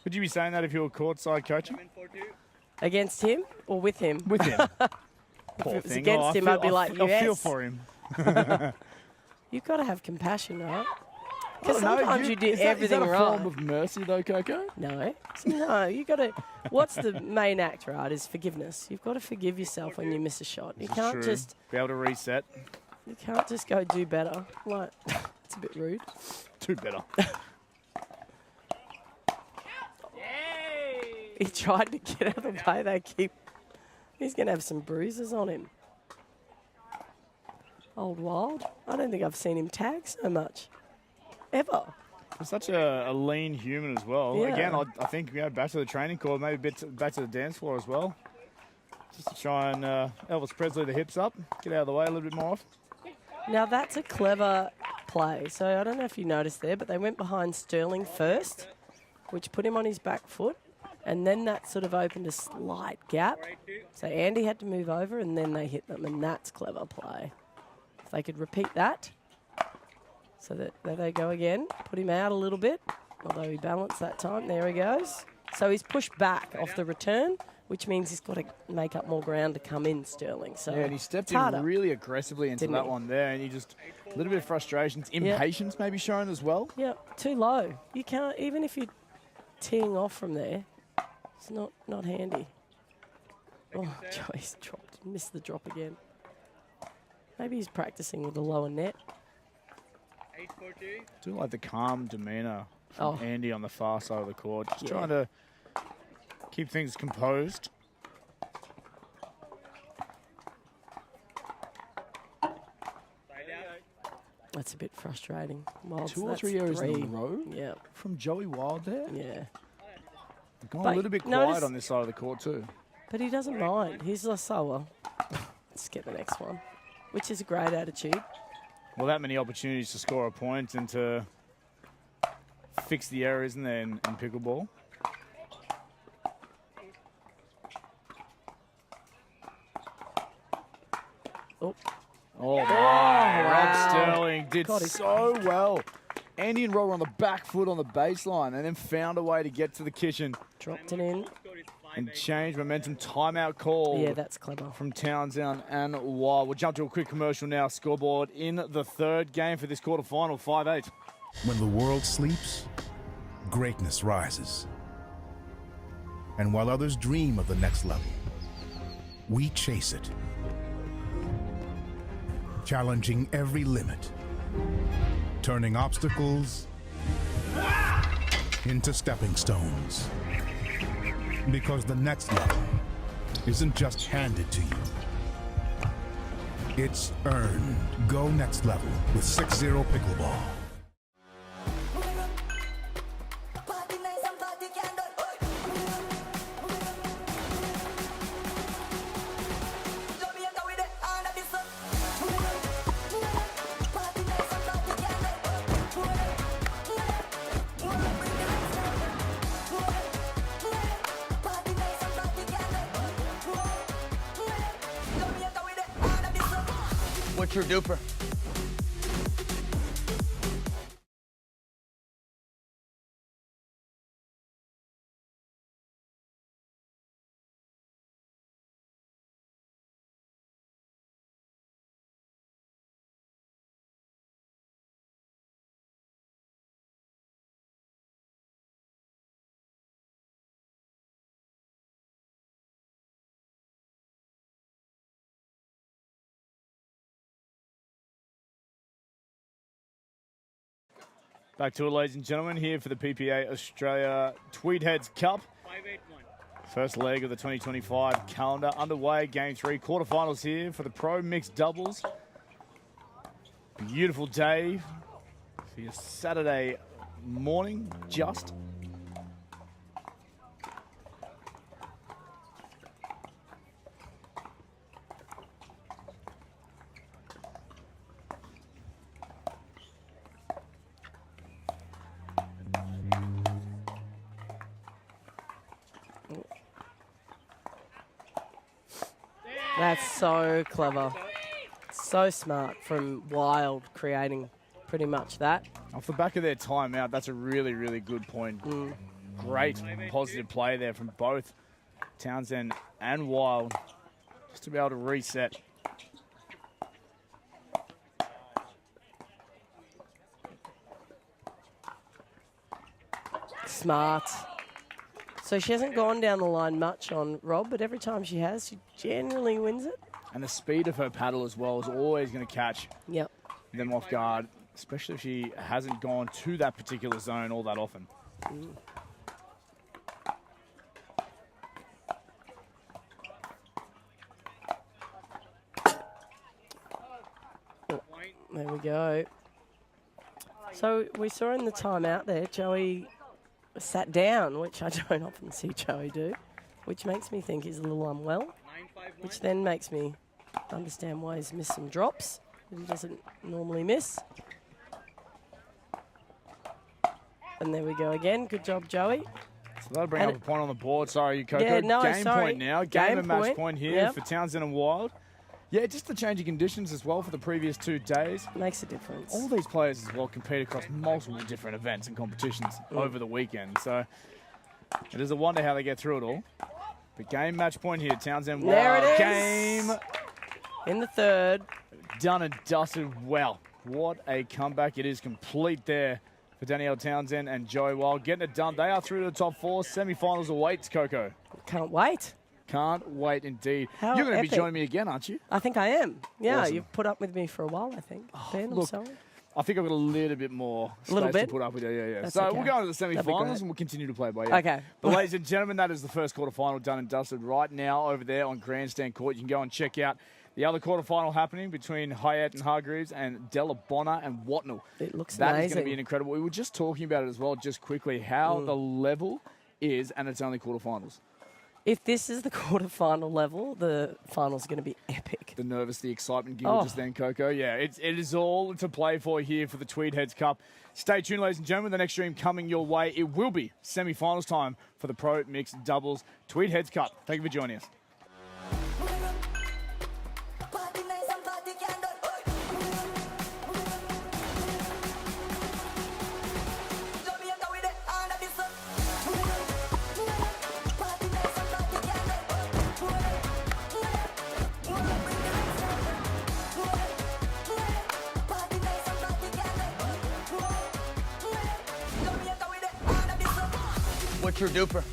Would you be saying that if you were courtside coaching? 4-2. Against him or with him? With him. Poor it was thing. against I him, feel- I'd be like, I feel yes. for him. You've got to have compassion, right? I Because don't know, sometimes you do everything is that a right. form of mercy though, Coco? No, no, you got to. What's the main act, right? Is forgiveness. You've got to forgive yourself when you miss a shot. You can't True. just. Be able to reset. You can't just go do better. Like, it's a bit rude. Do better. He tried to get out of the way. They keep. He's going to have some bruises on him. Old Wild. I don't think I've seen him tag so much. Ever. He's such a lean human as well. Yeah. Again, I think back to the training court, maybe back to the dance floor as well. Just to try and Elvis Presley the hips up, get out of the way a little bit more often. Now that's a clever play. So I don't know if you noticed there, but they went behind Sterling first, which put him on his back foot, and then that sort of opened a slight gap. So Andy had to move over, and then they hit them, and that's clever play. If they could repeat that, so that there they go again. Put him out a little bit, although he balanced that time. There he goes. So he's pushed back off the return, which means he's got to make up more ground to come in, Sterling. So Yeah, and he stepped it's in harder. really aggressively into Didn't that he? one there, and he just a little bit of frustration, impatience maybe shown as well. Yeah, too low. You can't, even if you're teeing off from there, it's not handy. Oh, Joey's dropped, missed the drop again. Maybe he's practicing with a lower net. 8-4-2. Do like the calm demeanour from Oh. Andy on the far side of the court. Just Yeah. trying to keep things composed. Side out. That's a bit frustrating. Well, 2 or that's 3 areas in a three. row Yeah, from Joey Wild there. yeah. Gone But a little bit notice- quiet on this side of the court too. But he doesn't mind. He's like, so well. Let's get the next one, which is a great attitude. Well, that many opportunities to score a point and to fix the error, isn't there, in pickleball? Oh, Oh, my. Rob Sterling did God, he's- so well. Andy and Rob were on the back foot on the baseline and then found a way to get to the kitchen dropped it in. Score is and 5-8. change momentum. Timeout call. Yeah, that's clever. From Townsend and Wild. We'll jump to a quick commercial now. Scoreboard in the third game for this quarterfinal, 5-8. When the world sleeps, greatness rises. And while others dream of the next level, we chase it. Challenging every limit. Turning obstacles into stepping stones. Because the next level isn't just handed to you. It's earned. Go next level with 6-0 Pickleball. What's your DUPR? Back to it, ladies and gentlemen, here for the PPA Australia Tweed Heads Cup. 5-8-1. First leg of the 2025 calendar underway. Game 3, quarterfinals here for the pro mixed doubles. Beautiful day for your Saturday morning, just. That's so clever. So smart from Wild creating pretty much that. Off the back of their timeout, that's a really, really good point. Great positive play there from both Townsend and Wild, just to be able to reset. Smart. So she hasn't gone down the line much on Rob, but every time she has, she generally wins it. And the speed of her paddle as well is always going to catch Yep. them off guard, especially if she hasn't gone to that particular zone all that often. There we go. So we saw in the timeout there, Joey sat down, which I don't often see Joey do, which makes me think he's a little unwell, 9-5-1. which then makes me understand why he's missed some drops that he doesn't normally miss. And there we go again. Good job, Joey. So that'll bring And up a point on the board. Sorry, you Coco. Yeah, no, Game sorry. point now. Game Game and match point. point here Yep. for Townsend and Wild. Yeah, just the change of conditions as well for the previous 2 days. Makes a difference. All these players as well compete across multiple different events and competitions over the weekend. So it is a wonder how they get through it all. But game match point here, Townsend Wild. There it is. Game In the third. done and dusted well. What a comeback. It is complete there for Danielle Townsend and Joey Wild. Getting it done. They are through to the top 4. Semi-finals awaits, Coco. Can't wait. Can't wait indeed. How You're going to be epic. joining me again, aren't you? I think I am. Yeah, Awesome. you've put up with me for a while, I think. Ben, I'm look, sorry. I think I've got a little bit more A little space to bit? put up with you. Yeah. That's So okay. we'll go on to the That'd be semi-finals great. and we'll continue to play by ear. Okay. But ladies and gentlemen, that is the first quarterfinal done and dusted right now over there on Grandstand Court. You can go and check out the other quarterfinal happening between Hyatt and Hargreaves and Della Bonner and Watnell. It looks That is amazing. going to be an incredible. We were just talking about it as well, just quickly, how the level is, and it's only quarterfinals. If this is the quarterfinal level, the final's going to be epic. The nervous, the excitement giggle Oh. just then, Coco. Yeah, it is all to play for here for the Tweed Heads Cup. Stay tuned, ladies and gentlemen. The next stream coming your way. It will be semi-finals time for the Pro Mixed Doubles Tweed Heads Cup. Thank you for joining us. What's your DUPR?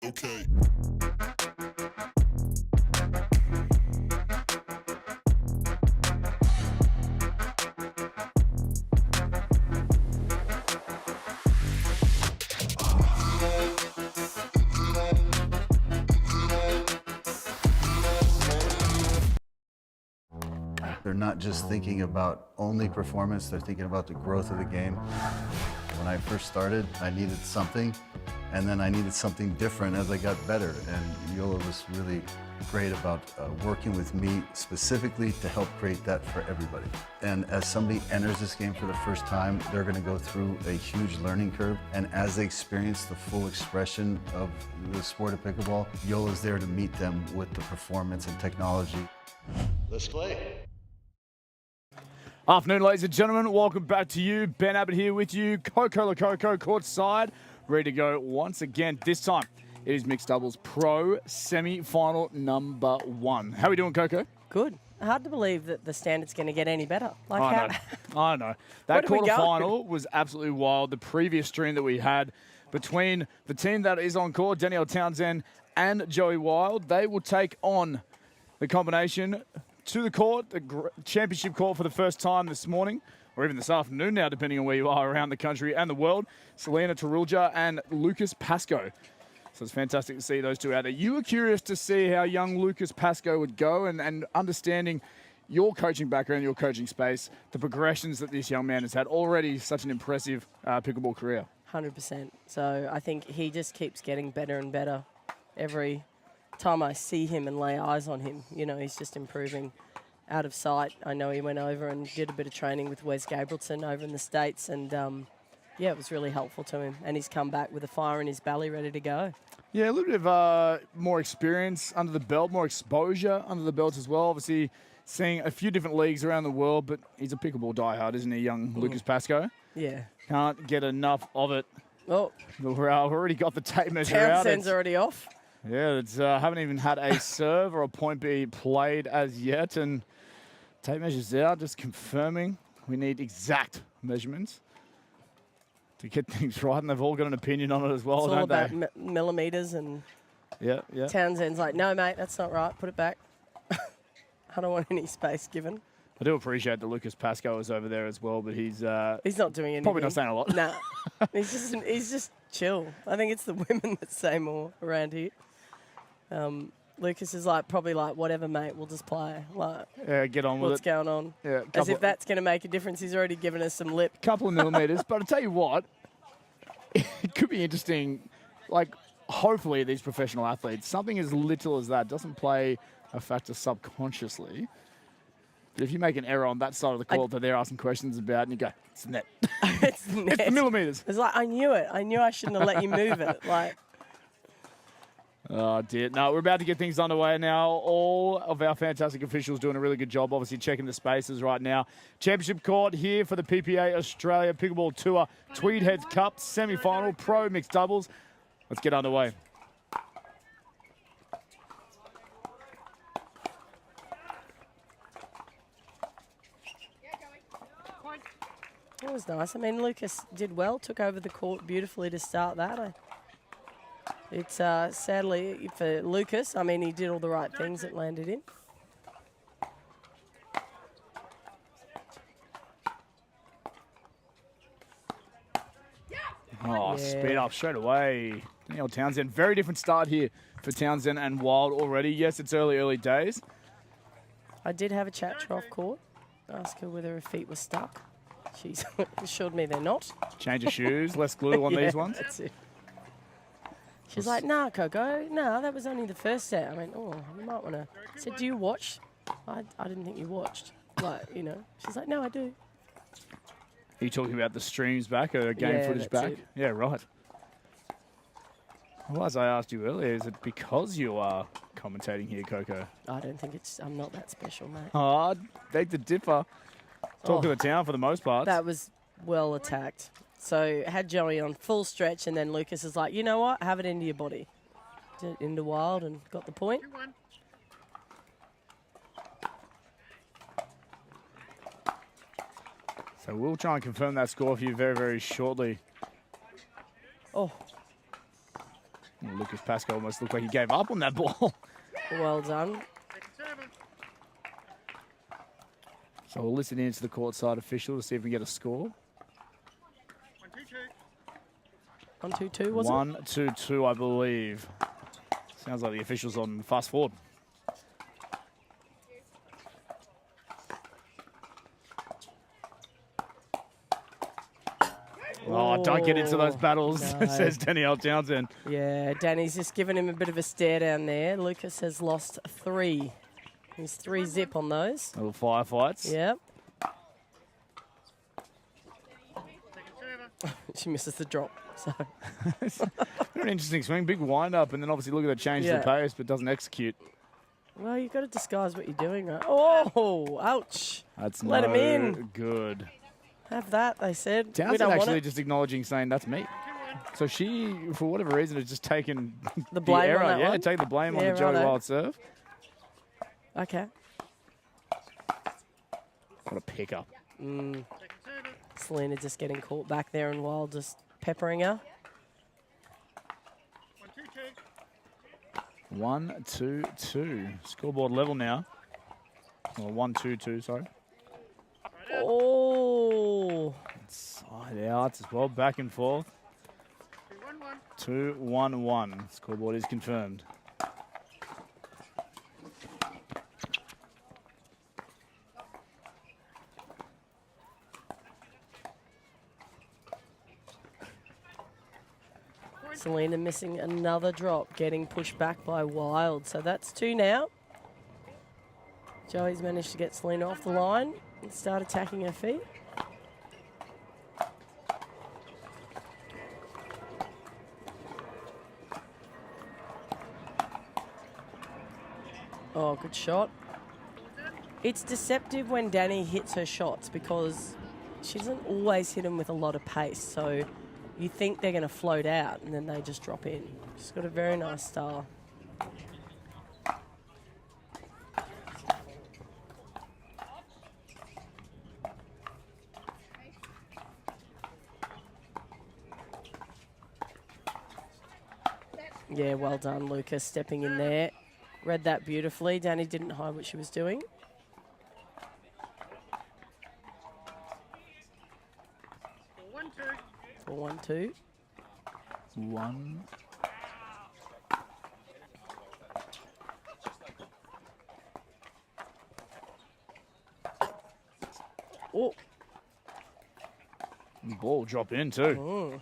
Okay. They're not just thinking about only performance, they're thinking about the growth of the game. When I first started, I needed something, and then I needed something different as I got better. And Yola was really great about working with me specifically to help create that for everybody. And as somebody enters this game for the first time, they're gonna go through a huge learning curve. And as they experience the full expression of the sport of pickleball, Yola's there to meet them with the performance and technology. Let's play. Afternoon, ladies and gentlemen. Welcome back to you. Ben Abbott here with you. Coco Lococo courtside, ready to go once again. This time, it is mixed doubles pro semi-final number 1. How are we doing, Coco? Good. Hard to believe that the standard's going to get any better. Like I how, know. I know. That Where do we go? quarterfinal was absolutely wild. The previous stream that we had between the team that is on court, Danielle Townsend and Joey Wild, they will take on the combination to the court, the championship court for the first time this morning, or even this afternoon now, depending on where you are around the country and the world. Selena Tarulja and Lucas Pascoe. So it's fantastic to see those two out there. You were curious to see how young Lucas Pascoe would go and understanding your coaching background, your coaching space, the progressions that this young man has had. Already such an impressive pickleball career. 100%. So I think he just keeps getting better and better every time I see him and lay eyes on him. You know, he's just improving out of sight. I know he went over and did a bit of training with Wes Gabrielson over in the States, and yeah, it was really helpful to him. And he's come back with a fire in his belly, ready to go. Yeah, a little bit of more experience under the belt, more exposure under the belt as well. Obviously, seeing a few different leagues around the world, but he's a pickleball diehard, isn't he, young Lucas Pascoe? Yeah. Can't get enough of it. Oh, We've already got the tape measure out. Townsend's already off. Yeah, it's haven't even had a serve or a point be played as yet, and tape measures out, just confirming we need exact measurements to get things right, and they've all got an opinion on it as well, It's all don't about they? millimetres, and Yeah. Townsend's like, no, mate, that's not right. Put it back. I don't want any space given. I do appreciate that Lucas Pascoe is over there as well, but he's not doing anything. probably not saying a lot. Nah, he's just chill. I think it's the women that say more around here. Lucas is probably like, whatever, mate, we'll just play. Like, Yeah, get on with what's it. going on? Yeah, As if that's going to make a difference. He's already given us some lip. couple of millimetres. But I'll tell you what, it could be interesting. Like, hopefully these professional athletes, something as little as that doesn't play a factor subconsciously. But if you make an error on that side of the court that they're asking questions about, and you go, it's the net. It's the net. It's the millimetres. It's like, I knew it. I knew I shouldn't have let you move it. Like, Oh, dear. No, we're about to get things underway now. All of our fantastic officials doing a really good job, obviously checking the spaces right now. Championship court here for the PPA Australia Pickleball Tour Tweed Heads Cup semi-final pro mixed doubles. Let's get underway. it was nice. I mean, Lucas did well, took over the court beautifully to start that. It's sadly for Lucas, I mean, he did all the right things that landed in. Oh, Yeah. speed up straight away. Danielle Townsend, very different start here for Townsend and Wild already. Yes, it's early days. I did have a chat to her off court, ask her whether her feet were stuck. She's assured me they're not. Change of shoes, less glue on Yeah, these ones. That's it. She's like, nah, Coco, nah, that was only the first set. I went, oh, you might want to. I said, do you watch? I didn't think you watched. Like, you know. She's like, no, I do. Are you talking about the streams back or game Yeah, footage that's back? it. Yeah, right. Well, as I asked you earlier, is it because you are commentating here, Coco? I don't think I'm not that special, mate. Oh, beg to differ. Talk of the town for the most part. That was well attacked. So had Joey on full stretch, and then Lucas is like, you know what? Have it into your body. Did it into Wild and got the point. So we'll try and confirm that score for you very, very shortly. Oh, Lucas Pascoe almost looked like he gave up on that ball. Well done. So we'll listen in to the courtside official to see if we get a score. 1-2-2, was it? 1-2-2, I believe. Sounds like the official's on fast forward. Oh, don't get into those battles, no. says Danielle Townsend. Yeah, Danny's just giving him a bit of a stare down there. Lucas has lost 3. He's 3-zip on those. Little firefights. Yep. She misses the drop. So Very interesting swing. Big wind up, and then obviously look at the change to the pace, but doesn't execute. well, you've got to disguise what you're doing, right? Oh, ouch. That's Let him in. Good. Have that, they said. We Townsend don't want actually it. just acknowledging, saying that's me. So she, for whatever reason, has just taken The blame on error. that Yeah, one? take the blame on Yeah, the Joey righto. Wild serve. Okay. What a pickup. Selena just getting caught back there and Wild just peppering her. 1-2-2. Scoreboard level now. Or 1-2-2, sorry. Oh. Side outs as well, back and forth. 2-1-1. Scoreboard is confirmed. Selena missing another drop, getting pushed back by Wild. So that's 2 now. Joey's managed to get Selena off the line and start attacking her feet. Oh, good shot. It's deceptive when Danny hits her shots because she doesn't always hit them with a lot of pace. So you think they're going to float out and then they just drop in. She's got a very nice style. Yeah, well done, Lucas, stepping in there. Read that beautifully. Danny didn't hide what she was doing. For 1-2. 1. Oh. The ball drop in too. Oh.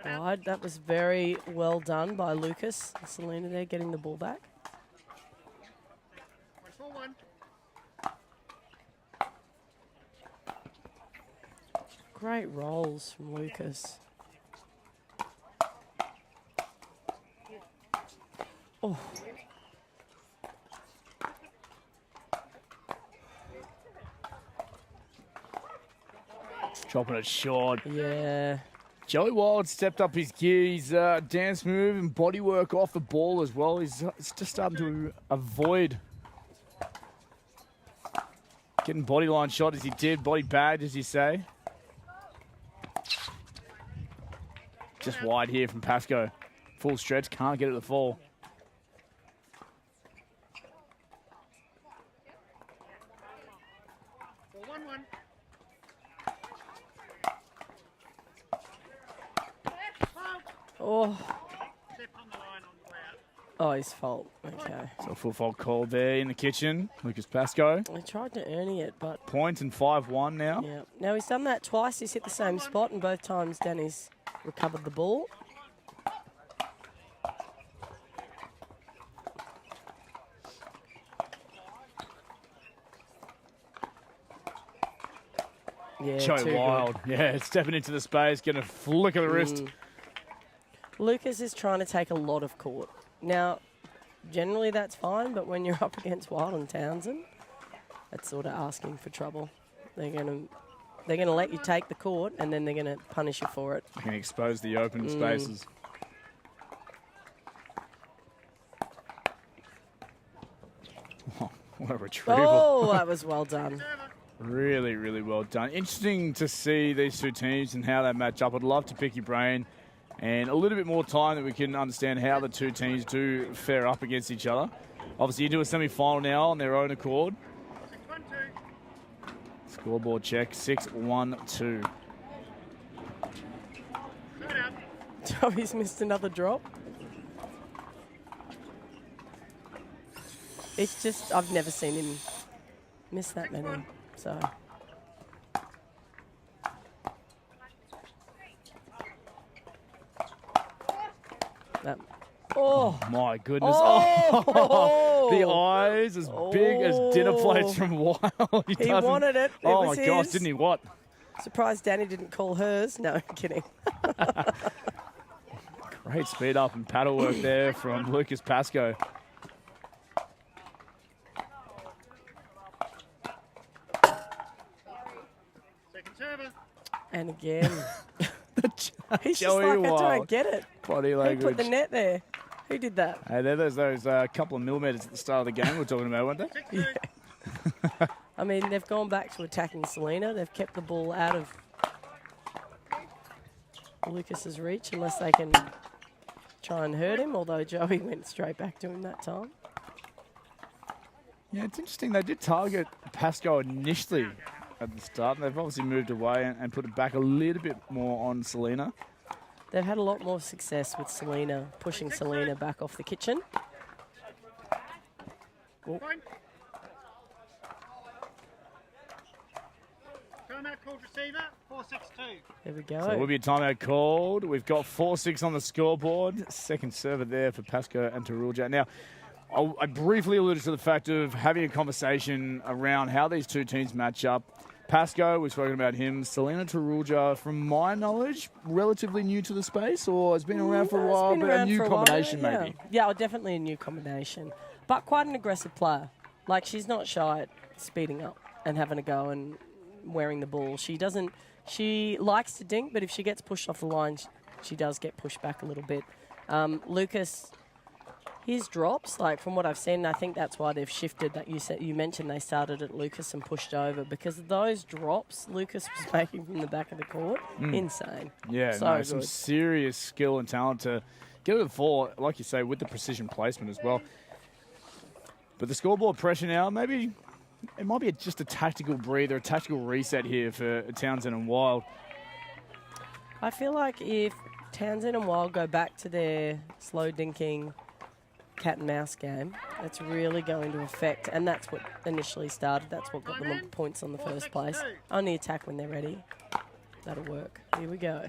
Wide. That was very well done by Lucas. Selena there getting the ball back. Great rolls from Lucas. Oh. Chopping it short. Yeah. Joey Wild stepped up his gear, his dance move and body work off the ball as well. He's just starting to avoid getting body line shot as he did, body bagged as you say. Just wide here from Pascoe. Full stretch, can't get it to fall. Oh. Oh, his fault. Okay. So full fault call there in the kitchen. Lucas Pascoe. I tried to earn it, but Point and 5-1 now. yeah. Now he's done that twice. He's hit the same spot, and both times Danny's recovered the ball. Yeah, Joey too Wild. good. Yeah, stepping into the space, getting a flick of the wrist. Lucas is trying to take a lot of court. Now, generally that's fine, but when you're up against Wild and Townsend, that's sort of asking for trouble. They're gonna let you take the court, and then they're gonna punish you for it. They can expose the open spaces. Oh, What a retrieval. Oh, that was well done. Really, really well done. Interesting to see these two teams and how they match up. I'd love to pick your brain and a little bit more time that we can understand how the two teams do fare up against each other. Obviously, you do a semi-final now on their own accord. 6-1-2. Scoreboard check, 6-1-2. Joey's missed another drop. It's just, I've never seen him miss that many, so. That, oh, My goodness. Oh! The eyes as big as dinner plates from Wild. he doesn't- wanted it. It Oh was my gosh, his. didn't he? What? Surprised Danny didn't call hers. No, kidding. Great speed up and paddle work there from Lucas Pascoe. Second server. And again. He's just Joey like, I Wild. don't get it. Body Who language. put the net there? Who did that? Hey, there's those couple of millimetres at the start of the game we were talking about, weren't they? 6-2. I mean, they've gone back to attacking Selena. They've kept the ball out of Lucas's reach unless they can try and hurt him, although Joey went straight back to him that time. Yeah, it's interesting. They did target Pascoe initially at the start, and they've obviously moved away and put it back a little bit more on Selena. They've had a lot more success with Selena, pushing Selena back off the kitchen. Oh, Point. Timeout called receiver. 4-6-2. there we go. So will be a timeout called. We've got 4-6 on the scoreboard. Second server there for Pascoe and Tarulja. Now, I briefly alluded to the fact of having a conversation around how these two teams match up. Pascoe, we've spoken about him. Selena Tarulja, from my knowledge, relatively new to the space, or has been around for a It's while, been but a around new for while, combination yeah. maybe. Yeah, well, definitely a new combination. But quite an aggressive player. Like, she's not shy at speeding up and having a go and wearing the ball. She likes to dink, but if she gets pushed off the line, she does get pushed back a little bit. Lucas, his drops, like from what I've seen, I think that's why they've shifted. That you mentioned they started at Lucas and pushed over, because those drops Lucas was making from the back of the court, insane. Yeah, So no, some good. serious skill and talent to get to the floor, like you say, with the precision placement as well. But the scoreboard pressure now, maybe it might be just a tactical breather, a tactical reset here for Townsend and Wild. I feel like if Townsend and Wild go back to their slow dinking cat and mouse game, that's really going to affect, and that's what initially started, that's what got them on points on the first place. Only attack when they're ready. That'll work. Here we go.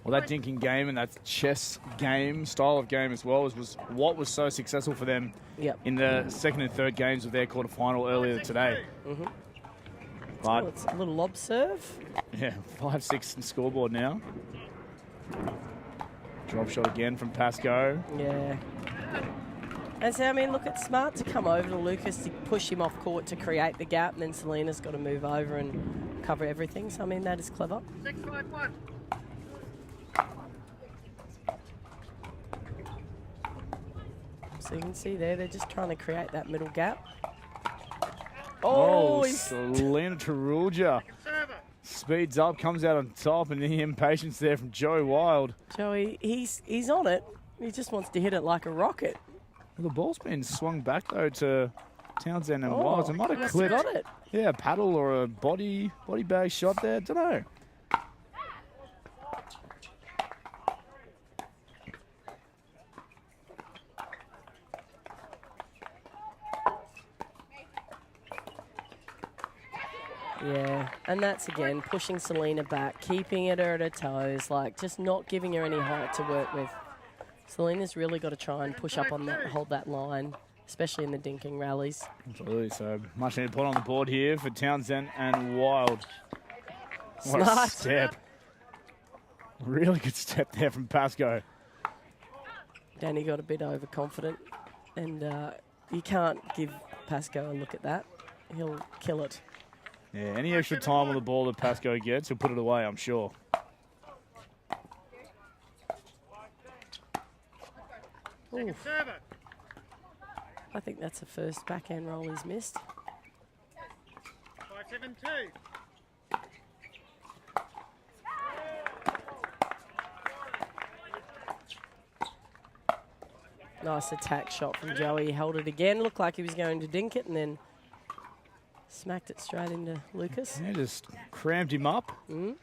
Well, that dinking game and that chess game, style of game as well, was what was so successful for them Yep. in the second and third games of their quarterfinal earlier today. Mm-hmm. But, It's a little lob serve. yeah, 5-6 in scoreboard now. Drop shot again from Pascoe. Yeah. And so, I mean, look, it's smart to come over to Lucas to push him off court to create the gap, and then Selena's got to move over and cover everything. So, I mean, that is clever. 6-5-1. So you can see there, they're just trying to create that middle gap. Oh, he's Selena Tarulja Server. speeds up, comes out on top, and the impatience there from Joey Wild. Joey, he's on it. He just wants to hit it like a rocket. The ball's been swung back, though, to Townsend and Oh, Wild. It might have must clipped. got it. Yeah, a paddle or a body bag shot there. Don't know. Yeah, and that's again pushing Selena back, keeping at her toes, like just not giving her any height to work with. Selena's really got to try and push up on that, hold that line, especially in the dinking rallies. Absolutely. So much need to put on the board here for Townsend and Wild. What a Smart. step. Really good step there from Pascoe. Danny got a bit overconfident, and you can't give Pascoe a look at that. He'll kill it. Yeah, any extra time on the ball that Pascoe gets, he'll put it away, I'm sure. Second server. I think that's the first backhand roll he's missed. 5-7-2. Nice attack shot from Joey. He held it again. Looked like he was going to dink it and then smacked it straight into Lucas. Yeah, just crammed him up. Mm.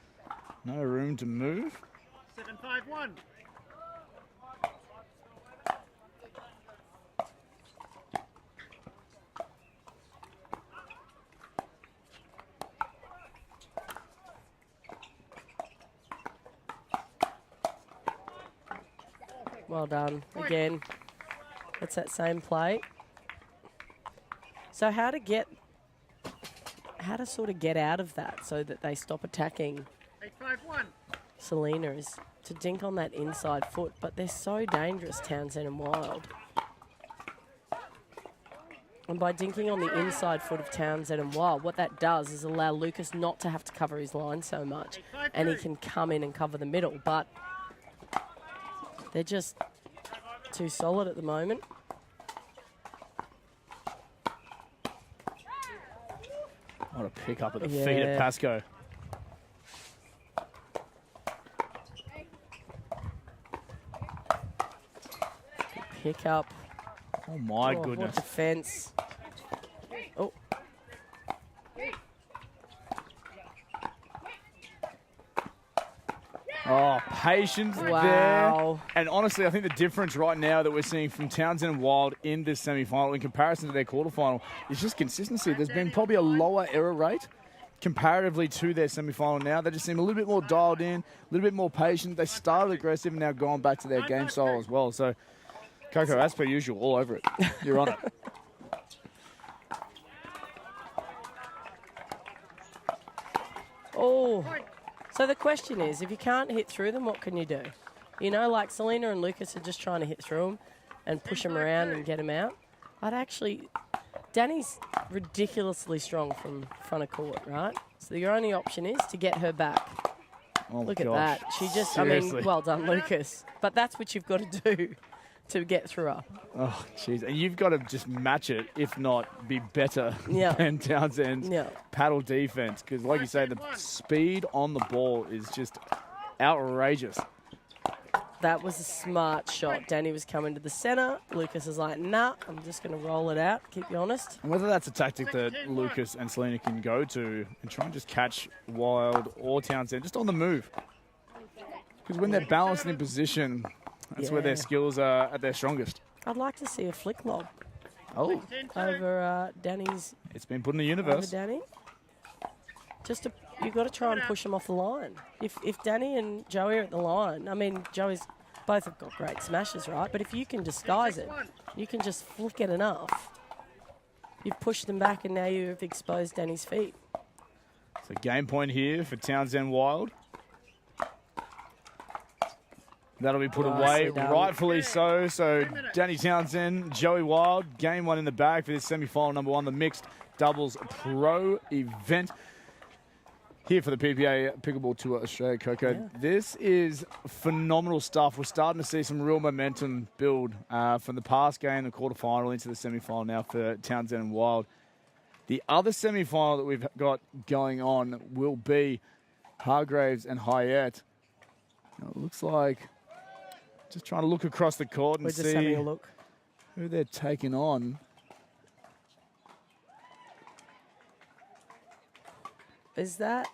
No room to move. 7-5-1. Well done. Again, it's that same play. So how to sort of get out of that so that they stop attacking 8-5-1. Selena is to dink on that inside foot, but they're so dangerous, Townsend and Wild. And by dinking on the inside foot of Townsend and Wild, what that does is allow Lucas not to have to cover his line so much, and he can come in and cover the middle, but they're just too solid at the moment. What a pick up at the feet of Pascoe. Pick up. Oh my What goodness. defense. Oh. Oh, patience Wow. there. And honestly, I think the difference right now that we're seeing from Townsend and Wild in this semi-final in comparison to their quarterfinal is just consistency. There's been probably a lower error rate comparatively to their semi-final now. They just seem a little bit more dialed in, a little bit more patient. They started aggressive and now gone back to their game style as well. So, Coco, as per usual, all over it. You're on it. Oh. So the question is, if you can't hit through them, what can you do? You know, like Selena and Lucas are just trying to hit through them and push them around and get them out. I'd actually... Danny's ridiculously strong from front of court, right? So your only option is to get her back. Oh, Look gosh. at that. She just, Seriously. I mean, well done, Lucas. But that's what you've got to do to get through her. Oh, jeez. And you've got to just match it, if not be better than Townsend's paddle defense. Because, like you say, the speed on the ball is just outrageous. That was a smart shot. Danny was coming to the centre. Lucas is like, nah, I'm just going to roll it out. Keep you honest. And whether that's a tactic that Lucas and Selena can go to and try and just catch Wild or Townsend just on the move. Because when they're balanced in position, that's where their skills are at their strongest. I'd like to see a flick lob Oh, over Danny's. it's been put in the Over universe. Danny. You've got to try and push them off the line. If Danny and Joey are at the line, I mean, both have got great smashes, right? But if you can disguise it, you can just flick it enough. You've pushed them back and now you've exposed Danny's feet. So game point here for Townsend Wild. That'll be put away, Nicely done. rightfully so. So Danny Townsend, Joey Wild, game one in the bag for this semi-final number one, the mixed doubles pro event. Here for the PPA Pickleball Tour Australia, Coco. Yeah. This is phenomenal stuff. We're starting to see some real momentum build from the past game, the quarterfinal into the semi-final now for Townsend and Wild. The other semi-final that we've got going on will be Hargraves and Hyatt. Now, it looks like, just trying to look across the court and We're just see having a look. who they're taking on. Is that...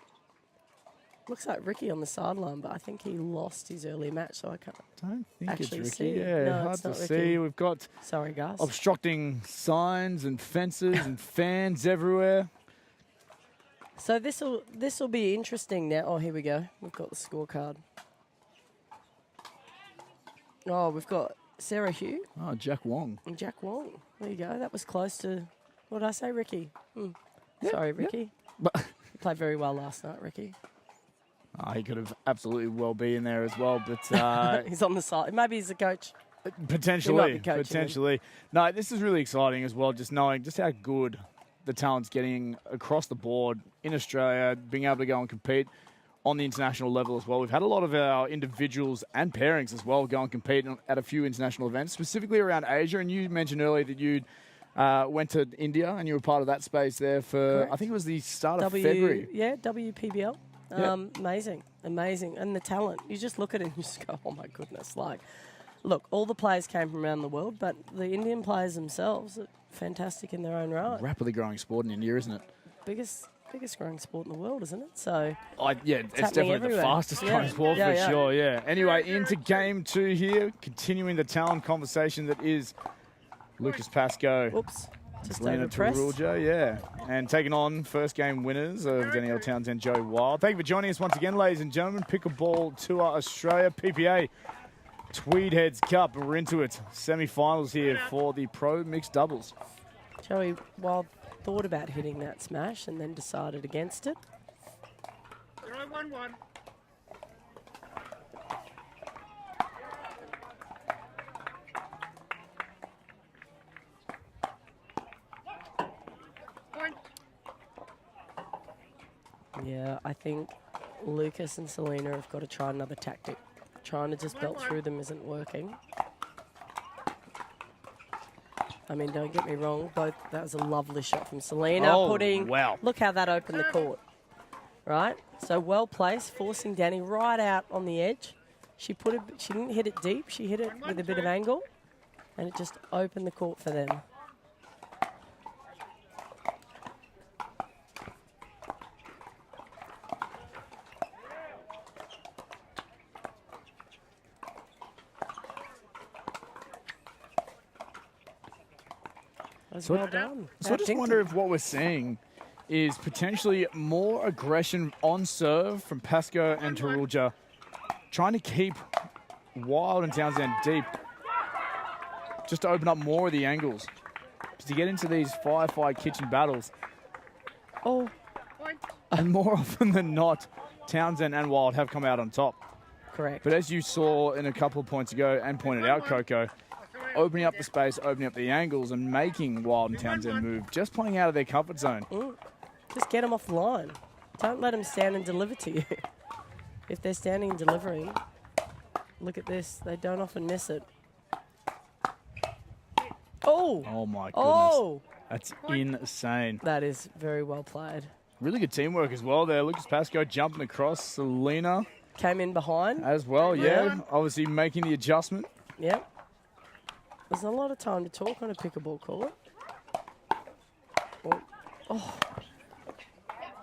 Looks like Ricky on the sideline, but I think he lost his early match, so I can't Don't think actually it's see. Ricky. Yeah, No, hard it's to not see. Ricky. We've got Sorry, guys. obstructing signs and fences and fans everywhere. So this'll be interesting now. Oh, here we go. We've got the scorecard. Oh, we've got Sarah Hugh Oh, Jack Wong. and Jack Wong. There you go. That was close to, what did I say, Ricky? Sorry, Ricky. But You played very well last night, Ricky. he could have absolutely well be in there as well, but He's on the side. Maybe he's the coach. potentially, be coaching him. potentially. No, this is really exciting as well, just knowing just how good the talent's getting across the board in Australia, being able to go and compete on the international level as well. We've had a lot of our individuals and pairings as well go and compete at a few international events, specifically around Asia. And you mentioned earlier that you went to India and you were part of that space there for, Correct. I think it was the start of February. Yeah, WPBL. Yep. Amazing, amazing. And the talent. You just look at it and you just go, oh my goodness. Like, look, all the players came from around the world, but the Indian players themselves are fantastic in their own right. Rapidly growing sport in India, isn't it? Biggest growing sport in the world, isn't it? So Yeah, it's happening definitely everywhere. the fastest growing sport Yeah, for yeah. sure, yeah. Anyway, into game 2 here, continuing the talent conversation that is Lucas Pascoe. Oops, just Lena overpressed. Tarulja, yeah. And taking on first game winners of Danielle Townsend, Joey Wild. Thank you for joining us once again, ladies and gentlemen. Pickleball Tour Australia, PPA, Tweed Heads Cup. We're into it. Semi-finals here for the pro mixed doubles. Joey Wild thought about hitting that smash and then decided against it. 0-1-1. Point. Yeah, I think Lucas and Selena have got to try another tactic. Trying to just belt through them isn't working. I mean, don't get me wrong, that was a lovely shot from Selena. Oh, wow. Look how that opened the court, right? So well placed, forcing Danny right out on the edge. She didn't hit it deep, she hit it with a bit of angle, and it just opened the court for them. Well done. So I just wonder if what we're seeing is potentially more aggression on serve from Pascoe and Tarulja, trying to keep Wild and Townsend deep, just to open up more of the angles, just to get into these firefight kitchen battles. Oh, And more often than not, Townsend and Wild have come out on top. correct. But as you saw in a couple of points ago and pointed out, Coco, opening up the space, opening up the angles, and making Wild and Townsend move, just playing out of their comfort zone. Just get them off the line. Don't let them stand and deliver to you. If they're standing and delivering, look at this. They don't often miss it. Oh! Oh my goodness. Oh! That's insane. That is very well played. Really good teamwork as well there. Lucas Pascoe jumping across. Selena Came in behind. as well, yeah. Obviously making the adjustment. Yep. There's a lot of time to talk on a pickleball court.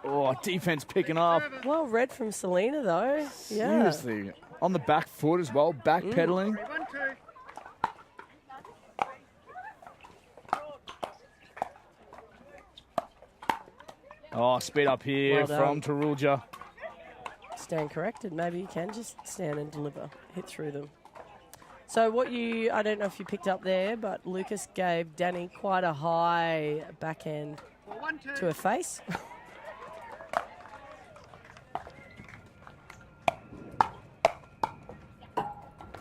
Oh, defense picking up. Well read from Selena, though. Yeah. Seriously. On the back foot as well, backpedaling. 3-1-2. Oh, speed up here Well from done. Tarulja. Stand corrected. Maybe you can just stand and deliver. Hit through them. So I don't know if you picked up there, but Lucas gave Danny quite a high backhand 4-1-2. to her face.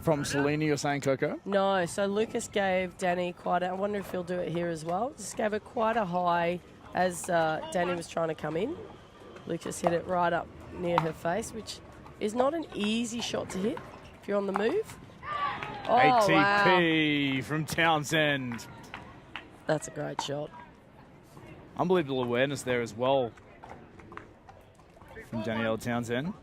From Selena, you're saying, Coco? No, so Lucas gave Danny I wonder if he'll do it here as well. Just gave her quite a high as Danny was trying to come in. Lucas hit it right up near her face, which is not an easy shot to hit if you're on the move. Oh, wow. ATP from Townsend. That's a great shot. Unbelievable awareness there as well from Danielle Townsend.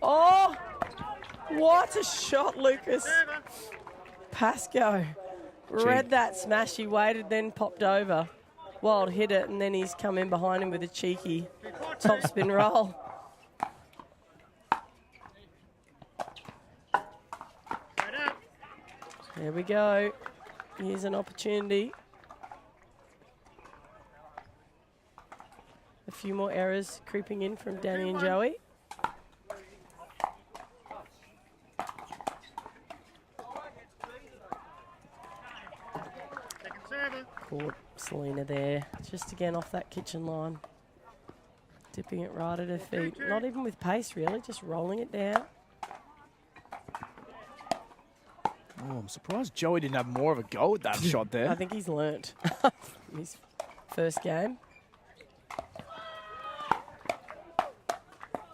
Oh, what a shot, Lucas. Pascoe read that smash. He waited, then popped over. Wild hit it, and then he's come in behind him with a cheeky topspin roll. Right up. There we go. Here's an opportunity. A few more errors creeping in from Danny and Joey. Second server. Caught Selena there, just again off that kitchen line. Dipping it right at her feet. Not even with pace, really, just rolling it down. Oh, I'm surprised Joey didn't have more of a go at that shot there. I think he's learnt from his first game.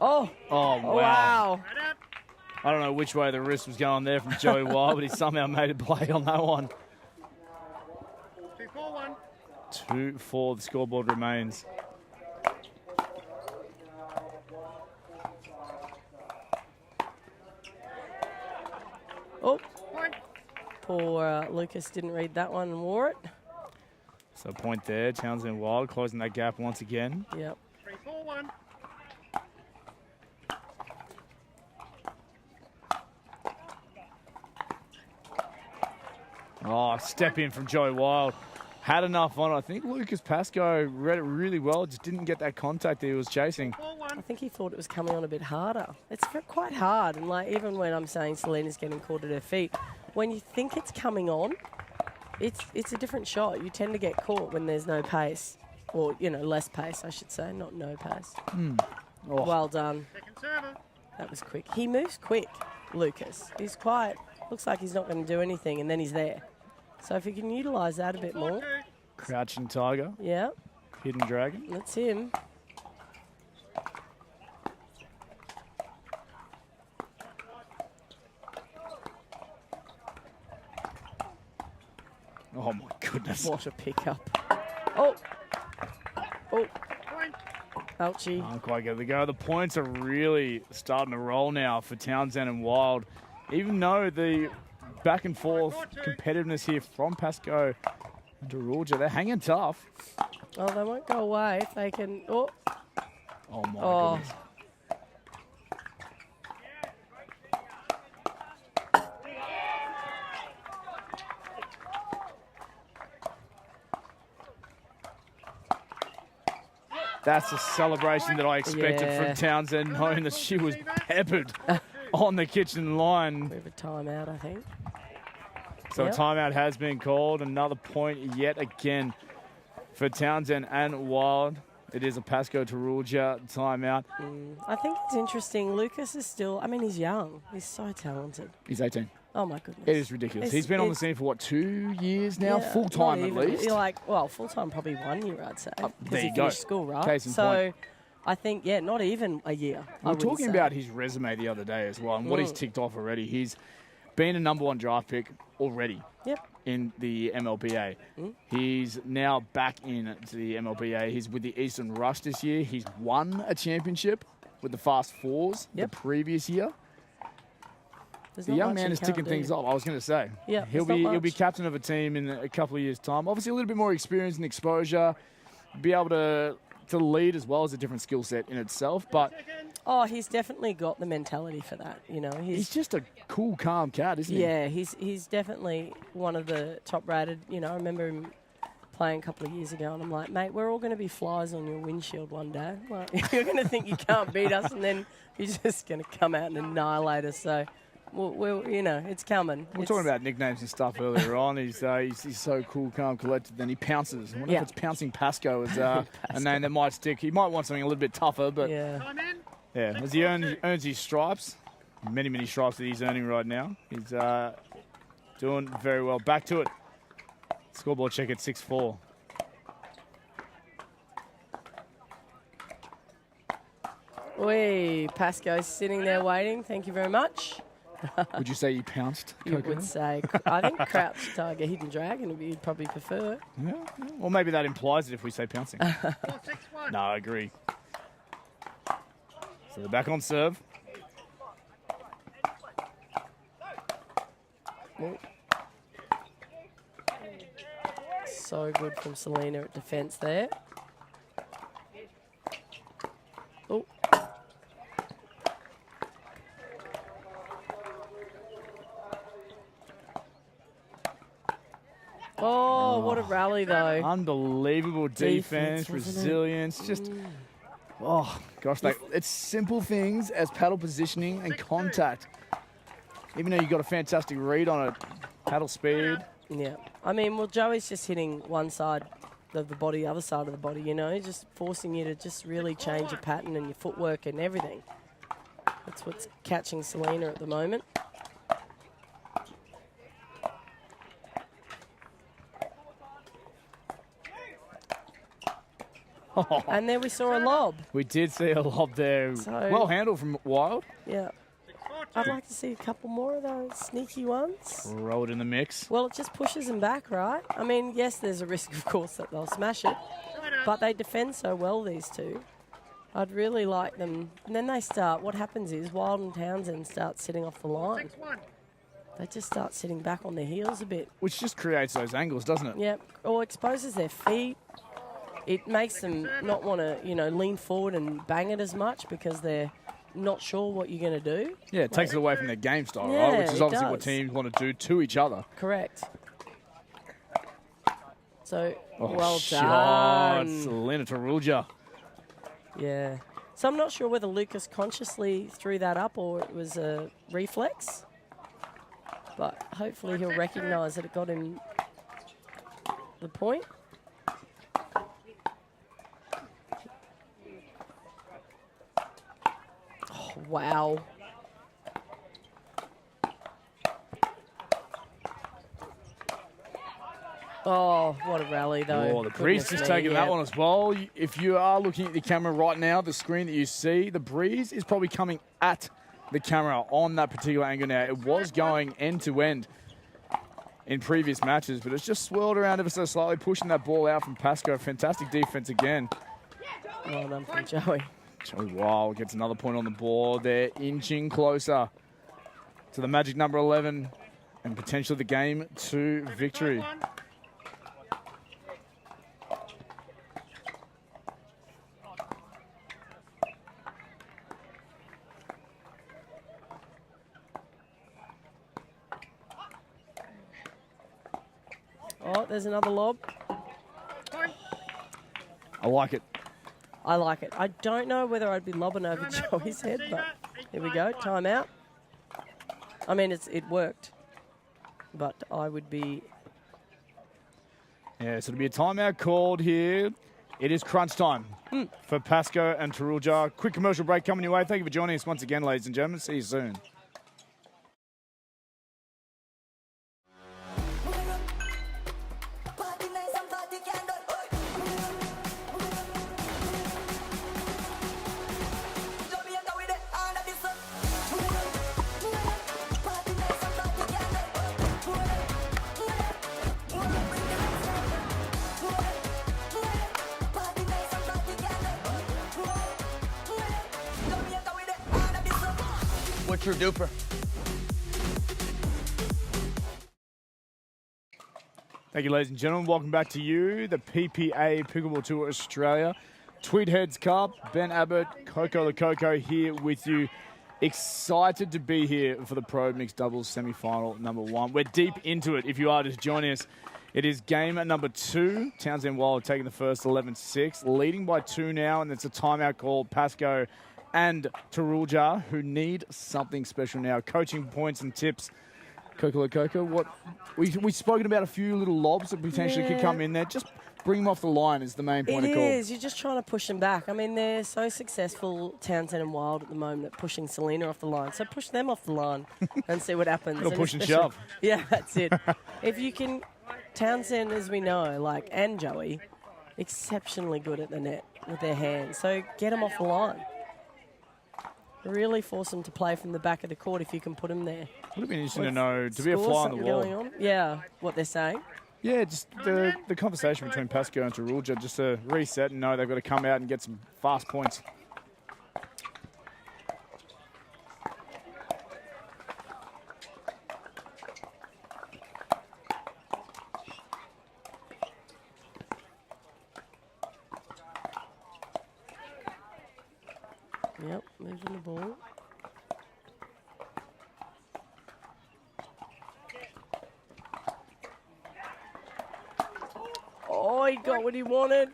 Oh, wow. wow. Right up. I don't know which way the wrist was going there from Joey Wild, but he somehow made a play on that one. 2-4-1. 2-4, the scoreboard remains. Oh, Point. poor Lucas didn't read that one and wore it. So point there, Townsend Wild closing that gap once again. Yep. 3-4-1. Oh, step in from Joey Wild. Had enough on it. I think Lucas Pascoe read it really well, just didn't get that contact that he was chasing. 4-1. I think he thought it was coming on a bit harder. It's quite hard, and like even when I'm saying Selena's getting caught at her feet, when you think it's coming on, it's a different shot. You tend to get caught when there's no pace, or less pace, I should say, not no pace. Oh. Well done. Second server. That was quick. He moves quick, Lucas. He's quite. Looks like he's not going to do anything, and then he's there. So if you can utilise that a bit more, 4-2. Crouching Tiger, yeah, Hidden Dragon. that's him. Oh my goodness. What a pickup. Oh, Point. ouchie. Can't quite get the go. The points are really starting to roll now for Townsend and Wild. Even though the back and forth competitiveness here from Pascoe and Darulja, they're hanging tough. Oh, they won't go away if they can. Oh, Oh my Oh. goodness. That's a celebration that I expected Yeah. from Townsend, knowing that she was peppered on the kitchen line. we have a timeout, I think. So Yep. a timeout has been called. Another point yet again for Townsend and Wild. It is a Pascoe Tarulja timeout. I think it's interesting. Lucas is still, I mean, he's young. He's so talented. He's 18. Oh, my goodness. It is ridiculous. It's- He's been on the it's- scene for, what, 2 years now? Yeah, Full-time not at even. least. You're like, well, full-time probably 1 year, I'd say. 'cause there he you go. finished school, right? Case in so point. I think, yeah, not even a year. We were talking about his resume the other day as well and what he's ticked off already. He's been a #1 draft pick already. Yep. In the MLBA. He's now back into the MLBA. He's with the Eastern Rush this year. He's won a championship with the Fast Fours Yep. the previous year. There's The not young much man he is can't ticking do. things off, I was going to say. Yeah, he'll there's not be much. captain of a team in a couple of years' time. Obviously a little bit more experience and exposure. Be able to lead as well as a different skill set in itself. But Oh, he's definitely got the mentality for that. he's just a cool, calm cat, isn't he? Yeah, he's definitely one of the top-rated. I remember him playing a couple of years ago, and I'm like, mate, we're all going to be flies on your windshield one day. Like, you're going to think you can't beat us, and then you're just going to come out and annihilate us. So, it's coming. We were talking about nicknames and stuff earlier on. He's so cool, calm, collected. Then he pounces. I wonder if it's Pouncing Pascoe as a name that might stick. He might want something a little bit tougher, but Yeah. Time in. as he earns his stripes, many stripes that he's earning right now. He's doing very well. Back to it. Scoreboard check at 6-4. Oi, Pasco's sitting there waiting. Thank you very much. Would you say you pounced, You Coco? would say, I think Crouch Tiger Hidden Dragon would you'd probably prefer. Yeah. Or maybe that implies it if we say pouncing. 4-6-1. No, I agree. So they're back on serve. So good from Selena at defence there. Oh. Oh, what a rally though. Unbelievable defense, Defense, wasn't it? resilience. Just, oh, gosh, it's simple things as paddle positioning and contact. Even though you got a fantastic read on it, paddle speed. Yeah. I mean, well, Joey's just hitting one side of the body, other side of the body, just forcing you to just really change your pattern and your footwork and everything. That's what's catching Selena at the moment. And there we saw a lob. We did see a lob there. So- Well handled from Wild. Yeah. I'd like to see a couple more of those sneaky ones. Rolled in the mix. Well, it just pushes them back, right? I mean, yes, there's a risk, of course, that they'll smash it. But they defend so well, these two. I'd really like them. And then they start, what happens is Wild and Townsend start sitting off the line. 6-1. They just start sitting back on their heels a bit. Which just creates those angles, doesn't it? Yep. Or exposes their feet. It makes them not want to, lean forward and bang it as much because they're not sure what you're going to do. Yeah, it takes it away from their game style, Yeah, right? Which is it obviously what does. teams want to do to each other. Correct. So, Oh, well shot. done. Selena Tarulja. Yeah. So I'm not sure whether Lucas consciously threw that up or it was a reflex. But hopefully he'll recognise that it got him the point. Oh, wow. Oh, what a rally, though. Oh, the Breeze Goodness is me, taking yeah. that one as well. If you are looking at the camera right now, the screen that you see, the Breeze is probably coming at the camera on that particular angle now. It was going end to end in previous matches, but it's just swirled around ever so slightly, pushing that ball out from Pascoe. Fantastic defense again. Well done from Joey. Joey Wild gets another point on the board. They're inching closer to the magic number 11 and potentially the game to victory. 5-1. Oh, there's another lob. I like it. I like it. I don't know whether I'd be lobbing over Joey's head, but here we go. Timeout. I mean, it worked, but I would be. Yeah, so it'll be a timeout called here. It is crunch time for Pascoe and Tarulja. Quick commercial break coming your way. Thank you for joining us once again, ladies and gentlemen. See you soon. What's your DUPR? Thank you, ladies and gentlemen. Welcome back to you, the PPA Pickleball Tour Australia. Tweed Heads Cup, Ben Abbott, Coco the Coco here with you. Excited to be here for the Pro Mixed Doubles Semi-Final number 1. We're deep into it if you are just joining us. It is game number 2. Townsend Wild taking the first 11-6, leading by 2 now, and it's a timeout call. Pascoe and Tarulja, who need something special now. Coaching points and tips. Coco the Coco, what we've spoken about a few little lobs that potentially could come in there. Just bring them off the line is the main point of call. It is. You're just trying to push them back. I mean, they're so successful, Townsend and Wild, at the moment at pushing Selena off the line. So push them off the line and see what happens. Little push and especially- shove. Yeah, that's it. If you can, Townsend, as we know, and Joey, exceptionally good at the net with their hands. So get them off the line. Really force them to play from the back of the court if you can put them there. Would have been interesting to know, to be a Score, fly on the something wall. going on? Yeah, what they're saying. Yeah, just the conversation between Pascoe and Tarulja, just to reset and know they've got to come out and get some fast points. Yep, moving the ball. Oh, he got what he wanted.